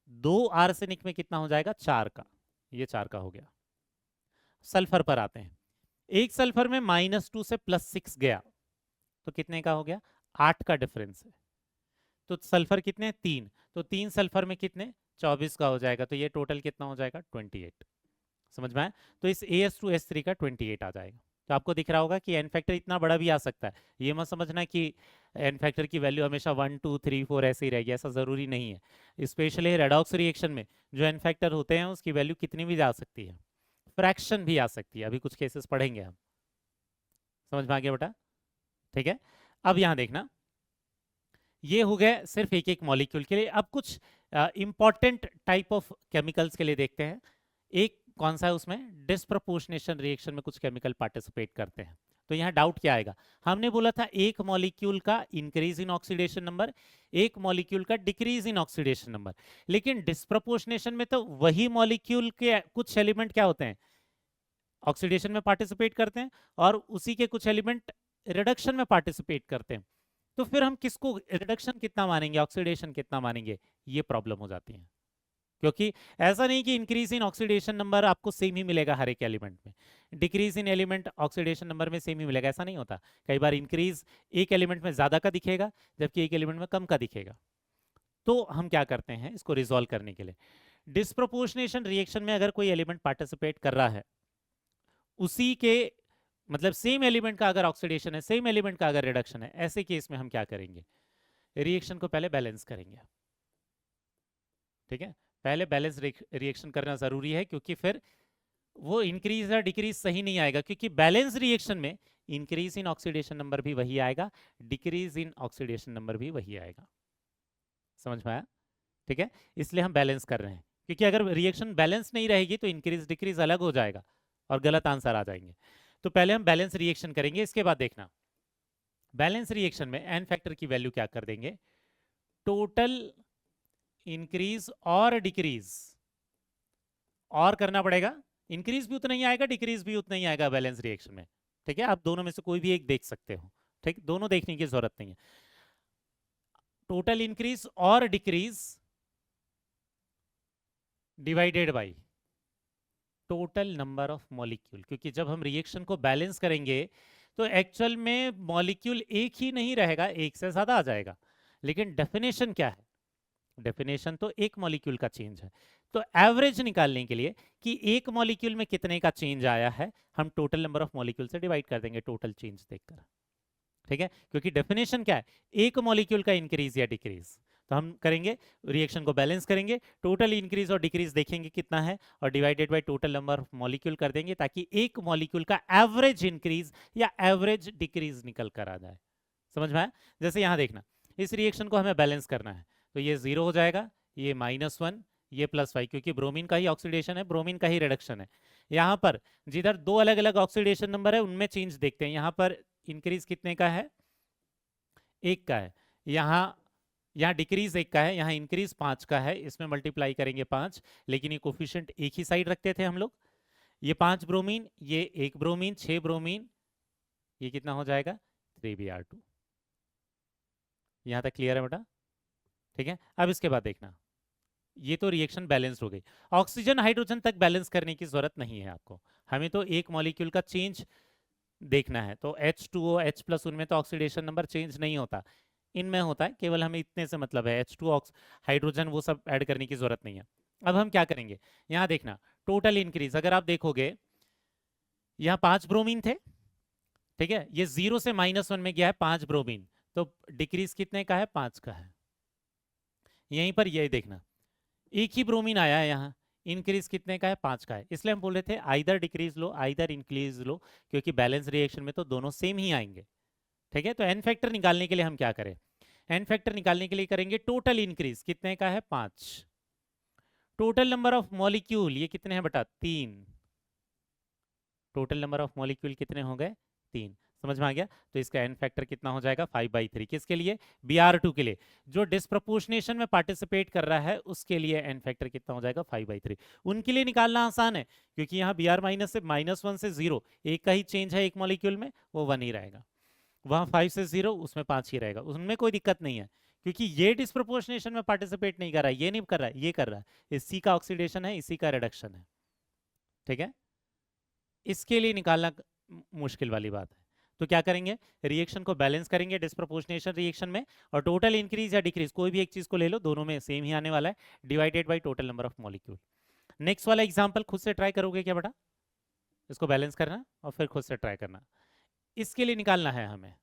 2 आर्सेनिक में कितना हो जाएगा? 4 का, ये 4 का हो गया। सल्फर पर आते हैं, एक सल्फर में -2 से +6 गया तो कितने का हो गया? 8 का डिफरेंस है। तो सल्फर कितने? 3, तो 3 सल्फर में कितने? 24 का हो जाएगा, तो ये टोटल कितना हो जाएगा? 28। समझ में आया? तो इस AS2S3 का 28 आ जाएगा। तो आपको दिख रहा होगा कि एन फैक्टर इतना बड़ा भी आ सकता है। ये मत समझना कि एन फैक्टर की वैल्यू हमेशा 1 2 3 4 ऐसे ही रहेगी, ऐसा ज़रूरी नहीं है। स्पेशली रेडॉक्स रिएक्शन में जो एन फैक्टर होते हैं उसकी वैल्यू कितनी भी जा सकती है, फ्रैक्शन भी आ सकती है। अभी कुछ केसेस पढ़ेंगे हम। समझ में आ गया बेटा? ठीक है, अब यहाँ देखना, ये हो गए सिर्फ एक एक मॉलिक्यूल के लिए। अब कुछ इंपॉर्टेंट टाइप ऑफ केमिकल्स के लिए देखते हैं। एक कौन सा है? उसमें डिस्प्रपोर्शनेशन रिएक्शन में कुछ केमिकल पार्टिसिपेट करते हैं। तो यहाँ डाउट क्या आएगा? हमने बोला था एक मॉलिक्यूल का इंक्रीज इन ऑक्सीडेशन नंबर, एक मॉलिक्यूल का डिक्रीज इन ऑक्सीडेशन नंबर, लेकिन डिस्प्रपोर्शनेशन में तो वही मॉलिक्यूल के कुछ एलिमेंट क्या होते हैं? ऑक्सीडेशन में पार्टिसिपेट करते हैं, और उसी के कुछ एलिमेंट रिडक्शन में पार्टिसिपेट करते हैं। तो फिर हम किसको रिडक्शन कितना मानेंगे, ऑक्सीडेशन कितना मानेंगे? ये प्रॉब्लम हो जाती है, क्योंकि ऐसा नहीं कि इंक्रीज इन ऑक्सीडेशन नंबर आपको सेम ही मिलेगा हर एक एलिमेंट में, decrease in element oxidation number में सेम ही मिलेगा, ऐसा नहीं होता। कई बार इंक्रीज एक एलिमेंट में ज्यादा का दिखेगा जबकि एक एलिमेंट में कम का दिखेगा। तो हम क्या करते हैं इसको रिजॉल्व करने के लिए? डिस्प्रोपोर्शनेशन रिएक्शन में अगर कोई एलिमेंट पार्टिसिपेट कर रहा है, उसी के मतलब सेम एलिमेंट का अगर ऑक्सीडेशन है, सेम एलिमेंट का अगर रिडक्शन है, ऐसे केस में हम क्या करेंगे? रिएक्शन को पहले बैलेंस करेंगे। ठीक है, पहले बैलेंस रिएक्शन करना जरूरी है, क्योंकि फिर वो इंक्रीज या डिक्रीज सही नहीं आएगा, क्योंकि बैलेंस रिएक्शन में इंक्रीज इन ऑक्सीडेशन नंबर भी वही आएगा, डिक्रीज इन ऑक्सीडेशन नंबर भी वही आएगा। समझ में आया? ठीक है, इसलिए हम बैलेंस कर रहे हैं, क्योंकि अगर रिएक्शन बैलेंस नहीं रहेगी तो इंक्रीज डिक्रीज अलग हो जाएगा और गलत आंसर आ जाएंगे। तो पहले हम बैलेंस रिएक्शन करेंगे, इसके बाद देखना बैलेंस रिएक्शन में एन फैक्टर की वैल्यू क्या कर देंगे, टोटल इंक्रीज और डिक्रीज, और करना पड़ेगा, इंक्रीज भी उतना ही आएगा, डिक्रीज भी उतना ही आएगा बैलेंस रिएक्शन में। ठीक है, आप दोनों में से कोई भी एक देख सकते हो, ठीक, दोनों देखने की जरूरत नहीं है। टोटल इंक्रीज और decrease divided by total number of molecule, क्योंकि जब हम रिएक्शन को बैलेंस करेंगे तो एक्चुअल में मॉलिक्यूल एक ही नहीं रहेगा, एक से ज्यादा आ जाएगा। लेकिन डेफिनेशन क्या है, डेफिनेशन तो एक मॉलिक्यूल का चेंज है। तो एवरेज निकालने के लिए कि एक मॉलिक्यूल में कितने का चेंज आया है, हम टोटल नंबर ऑफ मॉलिक्यूल से डिवाइड कर देंगे टोटल चेंज देखकर। ठीक है, क्योंकि डेफिनेशन क्या है, एक मॉलिक्यूल का इंक्रीज या डिक्रीज। तो हम करेंगे, रिएक्शन को बैलेंस करेंगे, टोटल इंक्रीज और डिक्रीज देखेंगे कितना है और divided by total number of molecule कर देंगे, ताकि एक मॉलिक्यूल का एवरेज इंक्रीज या एवरेज डिक्रीज निकल कर आ जाए। समझ में आया? जैसे यहां देखना, इस रिएक्शन को हमें बैलेंस करना है, तो ये 0 हो जाएगा, ये -1, ये +5, क्योंकि ब्रोमीन का ही ऑक्सीडेशन है, ब्रोमीन का ही रिडक्शन है। यहाँ पर जिधर दो अलग अलग ऑक्सीडेशन नंबर है उनमें चेंज देखते हैं। यहाँ पर इंक्रीज कितने का है, 1 का है, यहाँ डिक्रीज 1 का है, यहाँ इंक्रीज 5 का है, इसमें मल्टीप्लाई करेंगे 5, लेकिन ये कोफिशिएंट एक ही साइड रखते थे हम लोग। ये 5 ब्रोमीन, ये 1 ब्रोमीन, 6 ब्रोमीन, ये कितना हो जाएगा 3Br2। यहाँ तक क्लियर है बेटा? ठीक है, अब इसके बाद देखना, ये तो रिएक्शन बैलेंस हो गई। ऑक्सीजन हाइड्रोजन तक बैलेंस करने की जरूरत नहीं है आपको, हमें तो एक मॉलिक्यूल का चेंज देखना है। तो H2O H+ उनमें तो ऑक्सीडेशन नंबर चेंज नहीं होता, इनमें होता है, केवल हमें इतने से मतलब है, H2 हाइड्रोजन वो सब ऐड करने की जरूरत नहीं है। अब हम क्या करेंगे, यहाँ देखना टोटल इंक्रीज, अगर आप देखोगे यहाँ 5 ब्रोमीन थे, ठीक है, ये 0 से -1 में गया है 5 ब्रोमीन, तो डिक्रीज कितने का है, 5 का है। यहीं पर ये देखना, एक ही ब्रोमीन आया है, यहाँ इंक्रीज कितने का है, 5 का है। इसलिए हम बोल रहे थे आइदर डिक्रीज लो आइदर इंक्रीज लो, क्योंकि बैलेंस रिएक्शन में तो दोनों सेम ही आएंगे। ठीक है, तो एन फैक्टर निकालने के लिए हम क्या करें, एन फैक्टर निकालने के लिए करेंगे टोटल इंक्रीज कितने का है, 5, टोटल नंबर ऑफ मॉलिक्यूल ये कितने हैं बेटा, 3, टोटल नंबर ऑफ मॉलिक्यूल कितने हो गए, 3। समझ में आ गया? तो इसका एन फैक्टर कितना हो जाएगा, 5/3। किसके लिए, Br2 के लिए, जो डिस्प्रपोर्शनेशन में पार्टिसिपेट कर रहा है उसके लिए एन फैक्टर कितना हो जाएगा, 5/3। उनके लिए निकालना आसान है, क्योंकि यहाँ Br- से -1 से 0 एक का ही चेंज है एक मॉलिक्यूल में, वो 1 ही रहेगा। वहाँ 5 से 0 उसमें 5 ही रहेगा, उसमें कोई दिक्कत नहीं है, क्योंकि ये डिस्प्रपोर्शनेशन में पार्टिसिपेट नहीं कर रहा है, ये नहीं कर रहा है, ये कर रहा है, इसी का ऑक्सीडेशन है, इसी का रिडक्शन है। ठीक है, इसके लिए निकालना मुश्किल वाली बात है। तो क्या करेंगे, रिएक्शन को बैलेंस करेंगे डिस्प्रपोर्शनेशन रिएक्शन में, और टोटल इंक्रीज या डिक्रीज कोई भी एक चीज को ले लो, दोनों में सेम ही आने वाला है, divided by total number of molecule. Next वाला एग्जांपल खुद से ट्राई करोगे क्या बेटा, इसको बैलेंस करना और फिर खुद से ट्राई करना। इसके लिए निकालना है हमें,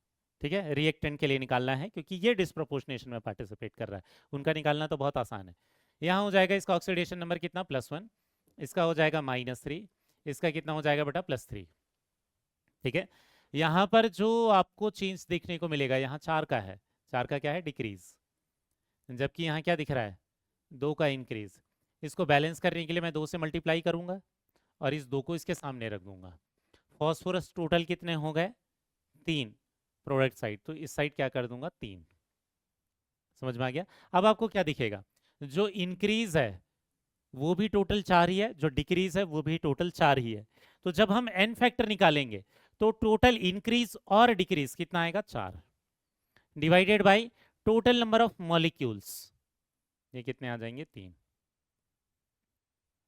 ठीक है, रिएक्टेंट के लिए निकालना है, क्योंकि ये डिस्प्रपोर्शनेशन में पार्टिसिपेट कर रहा है, उनका निकालना तो बहुत आसान है। यहाँ हो जाएगा इसका ऑक्सीडेशन नंबर कितना, +1, इसका हो जाएगा -3, इसका कितना हो जाएगा बेटा, +3। ठीक है, यहाँ पर जो आपको चेंज देखने को मिलेगा, यहाँ 4 का है, 4 का क्या है, डिक्रीज, जबकि यहाँ क्या दिख रहा है, 2 का इंक्रीज। इसको बैलेंस करने के लिए मैं 2 से मल्टीप्लाई करूंगा और इस 2 को इसके सामने रख दूंगा। फॉस्फोरस टोटल कितने हो गए, 3 प्रोडक्ट साइड, तो इस साइड क्या कर दूंगा, 3। समझ में आ गया? अब आपको क्या दिखेगा, जो इंक्रीज है वो भी टोटल 4 ही है, जो डिक्रीज है वो भी टोटल 4 ही है। तो जब हम एन फैक्टर निकालेंगे तो टोटल इंक्रीज और डिक्रीज कितना आएगा, 4, divided by total number of molecules, ये कितने आ जाएंगे, 3।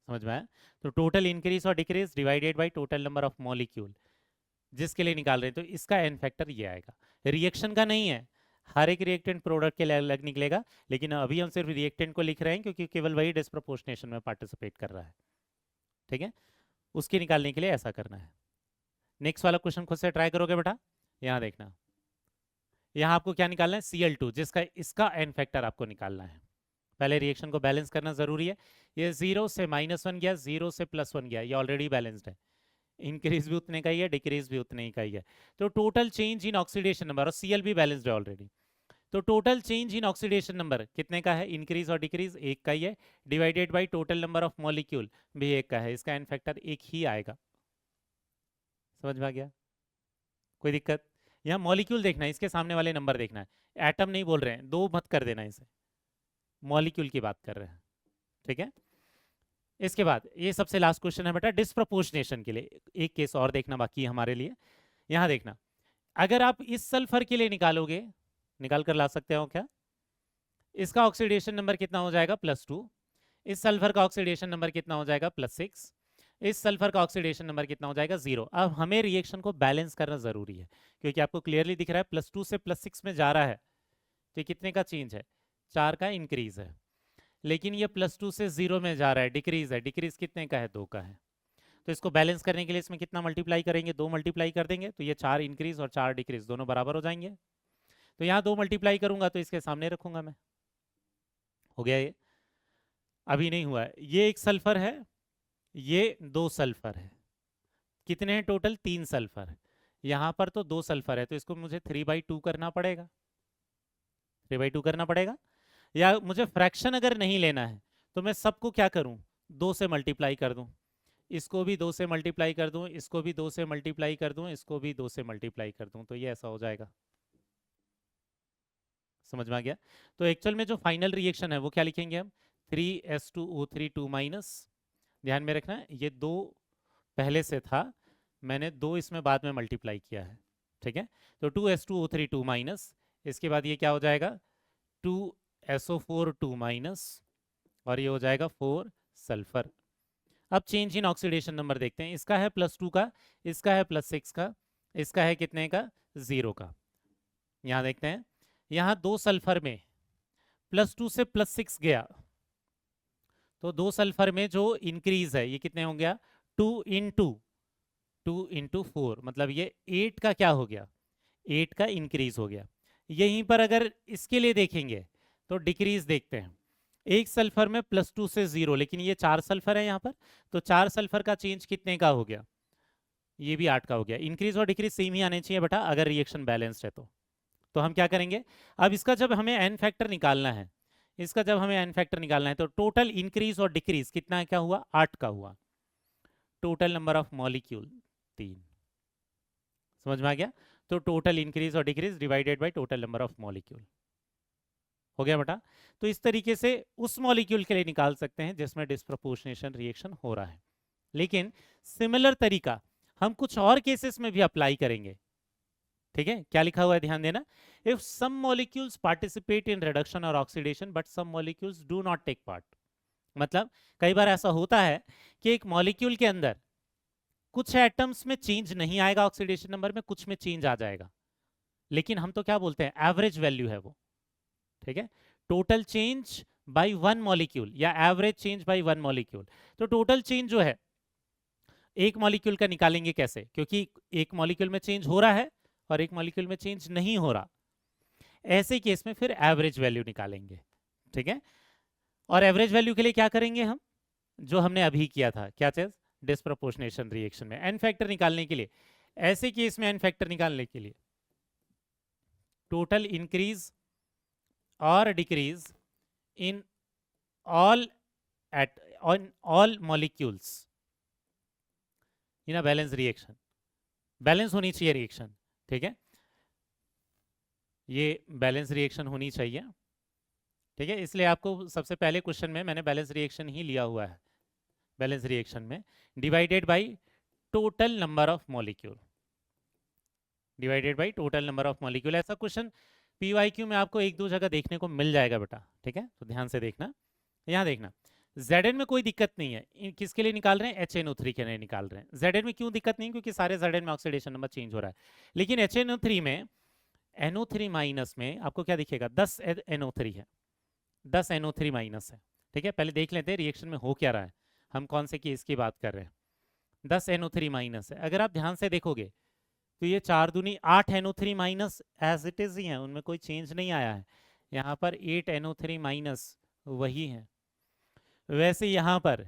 समझ में आया? तो टोटल इंक्रीज और decrease divided by total number of molecule, जिसके लिए निकाल रहे हैं, तो इसका एन फैक्टर ये आएगा। रिएक्शन का नहीं है, हर एक रिएक्टेंट प्रोडक्ट के लिए अलग निकलेगा, लेकिन अभी हम सिर्फ रिएक्टेंट को लिख रहे हैं क्योंकि केवल वही डिस्प्रपोर्शनेशन में पार्टिसिपेट कर रहा है। ठीक है, उसके निकालने के लिए ऐसा करना है। नेक्स्ट वाला क्वेश्चन खुद से ट्राई करोगे बेटा, यहाँ देखना, यहाँ आपको क्या निकालना है, Cl2, जिसका इसका एन फैक्टर आपको निकालना है। पहले रिएक्शन को बैलेंस करना जरूरी है। ये 0 से -1 गया, 0 से +1 गया, ये ऑलरेडी बैलेंस्ड है। इंक्रीज भी उतने का ही है, डिक्रीज भी उतने ही का ही है। तो total change in oxidation number, और सीएल भी बैलेंस्ड है ऑलरेडी, तो total change in oxidation number कितने का है? इंक्रीज और डिक्रीज एक का ही है, divided by total number of molecule भी एक का है। इसका एन फैक्टर एक ही आएगा। समझ में आ गया? कोई दिक्कत? यहाँ मॉलिक्यूल देखना है, इसके सामने वाले नंबर देखना है। एटम नहीं बोल रहे हैं, दो मत कर देना इसे, मॉलिक्यूल की बात कर रहे हैं। ठीक है, इसके बाद ये सबसे लास्ट क्वेश्चन है बेटा डिस्प्रपोर्शनेशन के लिए। एक केस और देखना बाकी है हमारे लिए। यहाँ देखना, अगर आप इस सल्फर के लिए निकालोगे, निकाल कर ला सकते हो क्या? इसका ऑक्सीडेशन नंबर कितना हो जाएगा? +2। इस सल्फर का ऑक्सीडेशन नंबर कितना हो जाएगा? +6। इस सल्फर का ऑक्सीडेशन नंबर कितना हो जाएगा? 0। अब हमें रिएक्शन को बैलेंस करना जरूरी है, क्योंकि आपको क्लियरली दिख रहा है +2 से +6 में जा रहा है, तो ये कितने का चेंज है? 4 का इंक्रीज है। लेकिन ये +2 से 0 में जा रहा है, डिक्रीज है। डिक्रीज कितने का है? 2 का है। तो इसको बैलेंस करने के लिए इसमें कितना मल्टीप्लाई करेंगे? 2 मल्टीप्लाई कर देंगे, तो ये 4 इंक्रीज और 4 डिक्रीज दोनों बराबर हो जाएंगे। तो यहाँ 2 मल्टीप्लाई करूंगा तो इसके सामने रखूंगा मैं। हो गया? ये अभी नहीं हुआ है। ये एक सल्फर है, ये 2 सल्फर है। कितने हैं टोटल? 3 सल्फर। यहाँ पर तो 2 सल्फर है, तो इसको मुझे 3/2 करना पड़ेगा। 3/2 करना पड़ेगा। या मुझे फ्रैक्शन अगर नहीं लेना है तो मैं सबको क्या करूं? 2 से मल्टीप्लाई कर दूं, इसको भी 2 से मल्टीप्लाई कर दूं, इसको भी 2 से मल्टीप्लाई कर दूं, इसको भी 2 से मल्टीप्लाई कर दूं, तो ये ऐसा हो जाएगा। समझ में आ गया? तो एक्चुअल में जो फाइनल रिएक्शन है वो क्या लिखेंगे हम? 3s2O3 2-। ध्यान में रखना ये 2 पहले से था, मैंने 2 इसमें बाद में मल्टीप्लाई किया है। ठीक है, तो 2s2O3 2-। इसके बाद ये क्या हो जाएगा? 2SO4 2-, और ये हो जाएगा 4 सल्फर। अब चेंज इन ऑक्सीडेशन नंबर देखते हैं। इसका है +2 का, इसका है +6 का, इसका है कितने का? 0 का। यहाँ देखते हैं, यहाँ 2 सल्फर में +2 से +6 गया, तो 2 सल्फर में जो इंक्रीज है ये कितने हो गया? 2 × 4, मतलब ये 8 का क्या हो गया? 8 का इंक्रीज हो गया। यहीं पर अगर इसके लिए देखेंगे तो डिक्रीज देखते हैं। एक सल्फर में +2 से 0, लेकिन ये 4 सल्फर है यहाँ पर, तो 4 सल्फर का चेंज कितने का हो गया? ये भी 8 का हो गया। इंक्रीज और डिक्रीज सेम ही आने चाहिए बेटा अगर रिएक्शन बैलेंस्ड है तो हम क्या करेंगे? अब इसका जब हमें एन फैक्टर निकालना है, इसका जब हमें एन फैक्टर निकालना है, तो टोटल इंक्रीज और डिक्रीज कितना क्या हुआ? 8 का हुआ। Total number of molecule 3। समझ में आ गया? तो टोटल इंक्रीज और decrease divided by total number of molecule. हो गया बेटा? तो इस तरीके से उस मॉलिक्यूल के लिए निकाल सकते हैं जिसमें डिस्प्रपोर्शनेशन रिएक्शन हो रहा है। लेकिन सिमिलर तरीका हम कुछ और केसेस में भी अप्लाई करेंगे। ठीक है, क्या लिखा हुआ है ध्यान देना। If some molecules participate in reduction और oxidation but some molecules do not take part. मतलब कई बार ऐसा होता है कि एक मॉलिक्यूल के अंदर कुछ एटम्स में चेंज नहीं आएगा ऑक्सीडेशन नंबर में, कुछ में चेंज आ जाएगा, लेकिन हम तो क्या बोलते हैं? एवरेज वैल्यू है वो। ठीक है, total change by one molecule या average change by one molecule. तो टोटल चेंज जो है एक मॉलिक्यूल का निकालेंगे कैसे? क्योंकि एक मॉलिक्यूल में चेंज हो रहा है और एक मॉलिक्यूल में चेंज नहीं हो रहा। ऐसे केस में फिर एवरेज वैल्यू निकालेंगे। ठीक है, और एवरेज वैल्यू के लिए क्या करेंगे हम? जो हमने अभी किया था, क्या चीज? डिस्प्रपोर्शनेशन रिएक्शन में एन फैक्टर निकालने के लिए, ऐसे केस में एन फैक्टर निकालने के लिए टोटल इंक्रीज और decrease in all at on all molecules in a balance reaction. Balance होनी चाहिए रिएक्शन। ठीक है, ये बैलेंस रिएक्शन होनी चाहिए। ठीक है, इसलिए आपको सबसे पहले क्वेश्चन में मैंने बैलेंस रिएक्शन ही लिया हुआ है। बैलेंस रिएक्शन में divided by total number of molecule, divided by total number of molecule. ऐसा क्वेश्चन पीवाईक्यू में आपको एक दो जगह देखने को मिल जाएगा बेटा। ठीक है, तो ध्यान से देखना। यहाँ देखना, Zn में कोई दिक्कत नहीं है। किसके लिए निकाल रहे हैं? HNO3 के लिए निकाल रहे हैं। Zn में क्यों दिक्कत नहीं? क्योंकि सारे Zn में ऑक्सीडेशन नंबर चेंज हो रहा है। लेकिन HNO3 में, NO3 माइनस में आपको क्या दिखेगा? 10 NO3 है, 10 NO3 माइनस है। ठीक है, पहले देख लेते हैं रिएक्शन में हो क्या रहा है, हम कौन से केस की बात कर रहे हैं। 10 NO3 माइनस है। अगर आप ध्यान से देखोगे तो ये 4 दूनी 8 NO3 minus as it is ही है, उनमें कोई चेंज नहीं आया है। यहाँ पर 8 NO3 माइनस वही है। वैसे यहाँ पर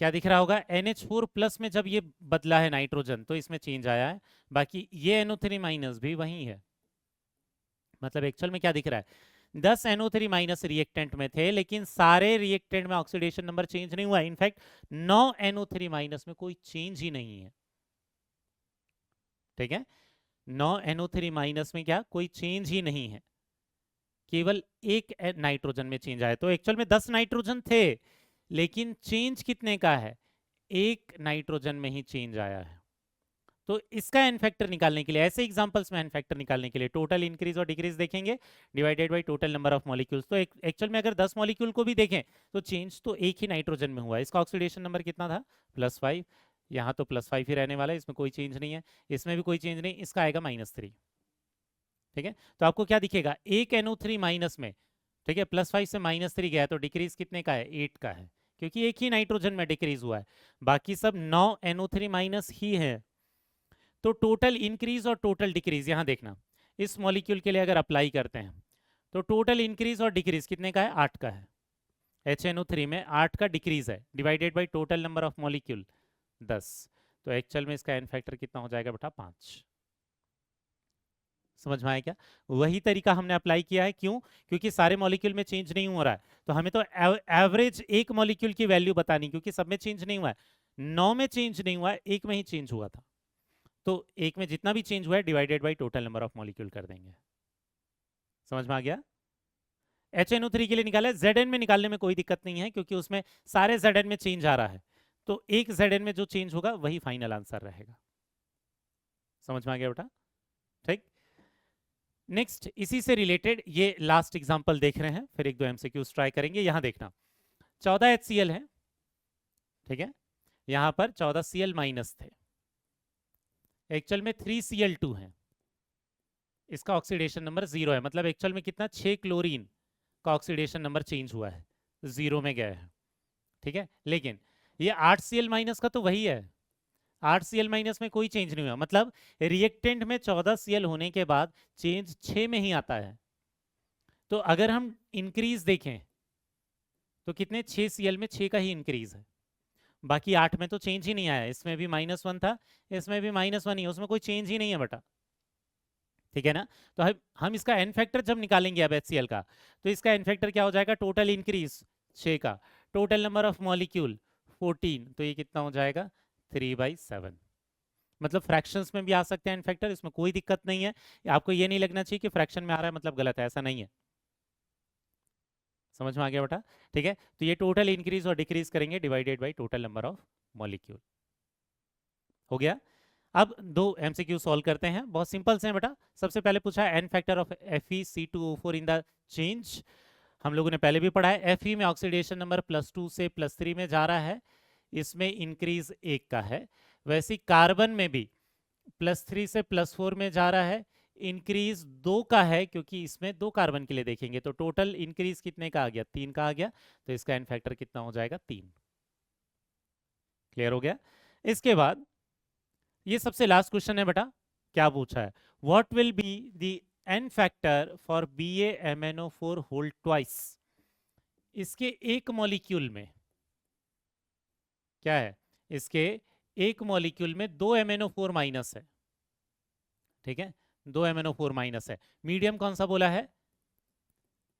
क्या दिख रहा होगा, NH4 प्लस में जब ये बदला है नाइट्रोजन तो इसमें चेंज आया है, बाकी ये NO3 माइनस भी वही है। मतलब एक्चुअल में क्या दिख रहा है, 10 NO3 माइनस रिएक्टेंट में थे लेकिन सारे रिएक्टेंट में ऑक्सीडेशन नंबर चेंज नहीं हुआ, इनफैक्ट 9 NO3 माइनस में कोई चेंज ही नहीं है। ठीक है, 9 NO3 माइनस में क्या कोई चेंज ही नहीं है, केवल एक नाइट्रोजन में चेंज आया। तो एक्चुअल में 10 नाइट्रोजन थे लेकिन चेंज कितने का है, एक नाइट्रोजन में ही चेंज आया है। तो इसका एन फैक्टर निकालने के लिए, ऐसे एग्जांपल्स में एन फैक्टर निकालने के लिए टोटल इंक्रीज और डिक्रीज देखेंगे divided by total number of molecules. तो एक्चुअल में अगर 10 मॉलिक्यूल को भी देखें तो चेंज तो एक ही नाइट्रोजन में हुआ है। इसका ऑक्सीडेशन नंबर कितना था, +5, यहाँ तो +5 ही रहने वाला है, इसमें कोई चेंज नहीं है, इसमें भी कोई चेंज नहीं, इसका आएगा -3। ठीक है, तो आपको क्या दिखेगा, एक NO3 माइनस में, ठीक है, +5 से -3 गया तो डिक्रीज कितने का है, 8 का है, क्योंकि एक ही नाइट्रोजन में डिक्रीज हुआ है, बाकी सब 9 NO3 माइनस ही है। तो टोटल इंक्रीज और टोटल डिक्रीज यहां देखना, इस मॉलिक्यूल के लिए अगर अप्लाई करते हैं तो टोटल इंक्रीज और डिक्रीज कितने का है, 8 का है। HNO3 में 8 का डिक्रीज है, divided by total number of molecule 10, तो एक्चुअल में इसका एन फैक्टर कितना हो जाएगा बेटा, 5। समझ में आया क्या, वही तरीका हमने अप्लाई किया है, क्यों, क्योंकि सारे मॉलिक्यूल में चेंज नहीं हो रहा है, तो हमें तो एवरेज एक मॉलिक्यूल की वैल्यू बतानी, क्योंकि सब में चेंज नहीं हुआ है, 9 में चेंज नहीं हुआ है, एक में ही चेंज हुआ था, तो एक में जितना भी चेंज हुआ है divided by total number of molecule कर देंगे। समझ में आ गया। HNO3 के लिए निकाला है, Zn में निकालने में कोई दिक्कत नहीं है क्योंकि उसमें सारे Zn में चेंज आ रहा है, तो एक Zn में जो चेंज होगा वही फाइनल आंसर रहेगा। समझ में आ गया बेटा, ठीक। नेक्स्ट इसी से रिलेटेड ये लास्ट एग्जांपल देख रहे हैं, फिर एक दो MCQs ट्राई करेंगे। यहां देखना 14 HCl है, ठीक है, यहां पर 14 Cl माइनस थे, एक्चुअल में 3 Cl2 है, इसका ऑक्सीडेशन नंबर 0 है, मतलब एक्चुअल में कितना, 6 क्लोरीन का ऑक्सीडेशन नंबर चेंज हुआ है, 0 में गया है। ठीक है, लेकिन ये 8 Cl माइनस का तो वही है, 8 Cl माइनस में कोई चेंज नहीं हुआ, मतलब रिएक्टेंट में 14 Cl होने के बाद चेंज 6 में ही आता है। तो अगर हम इंक्रीज देखें तो कितने, 6 Cl में 6 का ही इंक्रीज है, बाकी 8 में तो चेंज ही नहीं आया, इसमें भी -1 था, इसमें भी -1 ही, उसमें कोई चेंज ही नहीं है बेटा। ठीक है ना, तो हम इसका एन फैक्टर जब निकालेंगे अब HCl का, तो इसका एन फैक्टर क्या हो जाएगा, टोटल इंक्रीज 6 का, टोटल नंबर ऑफ मॉलिक्यूल 14, तो ये कितना हो जाएगा, 3/7। मतलब फ्रैक्शंस में भी आ सकते हैं एन फैक्टर, इसमें कोई दिक्कत नहीं है, आपको ये नहीं लगना चाहिए कि फ्रैक्शन में आ रहा है मतलब गलत है, ऐसा नहीं है। समझ में आ गया बेटा, ठीक है, तो ये टोटल इंक्रीज और डिक्रीज करेंगे divided by total number of molecule. हो गया। अब दो MCQ सॉल्व करते हैं, बहुत सिंपल से हैं बेटा। सबसे पहले पूछा है N factor of FeC2O4 in the change, हम लोगों ने पहले भी पढ़ा है, Fe में ऑक्सीडेशन नंबर +2 से +3 में जा रहा है, इसमें इंक्रीज 1 का है। वैसे कार्बन में भी +3 से +4 में जा रहा है, इंक्रीज 2 का है, क्योंकि इसमें 2 कार्बन के लिए देखेंगे, तो टोटल इंक्रीज कितने का आ गया, 3 का आ गया, तो इसका एन फैक्टर कितना हो जाएगा, 3। क्लियर हो गया। इसके बाद ये सबसे लास्ट क्वेश्चन है बेटा, क्या पूछा है, what will be the N factor for BaMNO4 whole twice. इसके एक मॉलिक्यूल में क्या है, इसके एक मॉलिक्यूल में 2 MnO4 माइनस है, ठीक है, 2 MnO4 माइनस है, मीडियम कौन सा बोला है,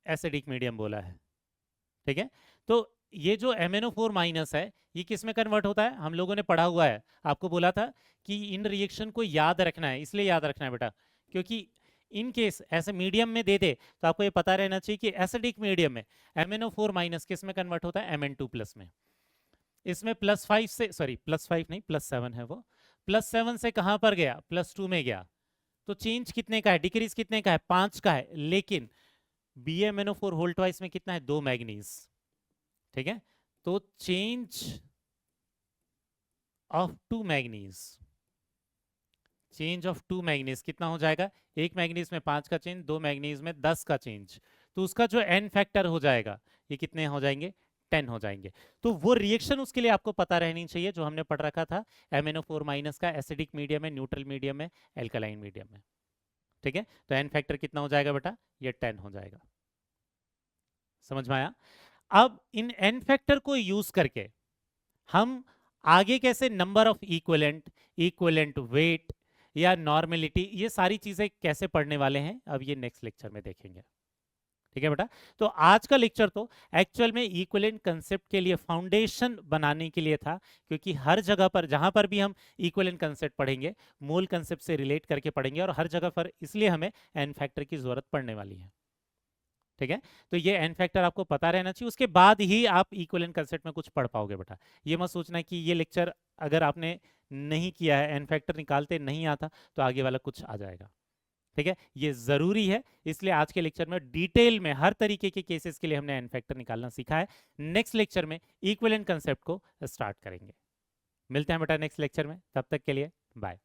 एसिडिक मीडियम बोला है, ठीक है। तो ये जो MnO4 माइनस है ये किस में कन्वर्ट होता है, हम लोगों ने पढ़ा हुआ है, आपको बोला था कि इन रिएक्शन को याद रखना है, इसलिए याद रखना है बेटा, क्योंकि इन केस ऐसे मीडियम में दे दे तो आपको ये पता रहना चाहिए कि एसिडिक मीडियम में MnO4 माइनस किस में कन्वर्ट होता है, Mn2 प्लस में। इसमें +5 से, सॉरी +5 नहीं +7 है वो, +7 से कहां पर गया, +2 में गया, तो चेंज कितने का है, डिक्रीज कितने का है, 5 का है, लेकिन BaMNO4 होल ट्वाइस में कितना है, 2 मैग्नीज, ठीक है, तो change of 2 manganese, change of 2 manganese कितना हो जाएगा, एक मैग्नीज में 5 का चेंज, 2 मैग्नीज में 10 का चेंज, तो उसका जो एन फैक्टर हो जाएगा ये कितने हो जाएंगे, 10 हो जाएंगे। तो वो रिएक्शन उसके लिए आपको पता रहनी चाहिए जो हमने पढ़ रखा था, MnO4 माइनस का एसिडिक मीडियम है, न्यूट्रल मीडियम है, एल्कलाइन मीडियम है, ठीक है, तो एन फैक्टर कितना हो जाएगा बेटा, ये 10 हो जाएगा। समझ में आया? अब इन एन फैक्टर को यूज करके हम आगे कैसे number of equivalent, equivalent weight या नॉर्मेलिटी, ये सारी चीजें कैसे पढ़ने वाले हैं अब ये नेक्स्ट लेक्चर में देखेंगे। ठीक है बेटा? तो आज का लेक्चर तो एक्चुअल में इक्विवेलेंट कंसेप्ट के लिए फाउंडेशन बनाने के लिए था, क्योंकि हर जगह पर जहां पर भी हम इक्विवेलेंट कंसेप्ट पढ़ेंगे मोल कंसेप्ट से रिलेट करके पढ़ेंगे, और हर जगह पर इसलिए हमें एन फैक्टर की जरूरत पड़ने वाली है। ठीक है? तो ये एन फैक्टर आपको पता रहना चाहिए, उसके बाद ही आप इक्विवेलेंट कंसेप्ट में कुछ पढ़ पाओगे बेटा। ये मत सोचना कि ये लेक्चर अगर आपने नहीं किया है, एन फैक्टर निकालते नहीं आता, तो आगे वाला कुछ आ जाएगा। ठीक है? ये जरूरी है, इसलिए आज के लेक्चर में डिटेल में हर तरीके के केसेस के लिए हमने एन फैक्टर निकालना सीखा है। नेक्स्ट लेक्चर में इक्विवेलेंट कंसेप्ट को स्टार्ट करेंगे। मिलते हैं बेटा नेक्स्ट लेक्चर में, तब तक के लिए बाय।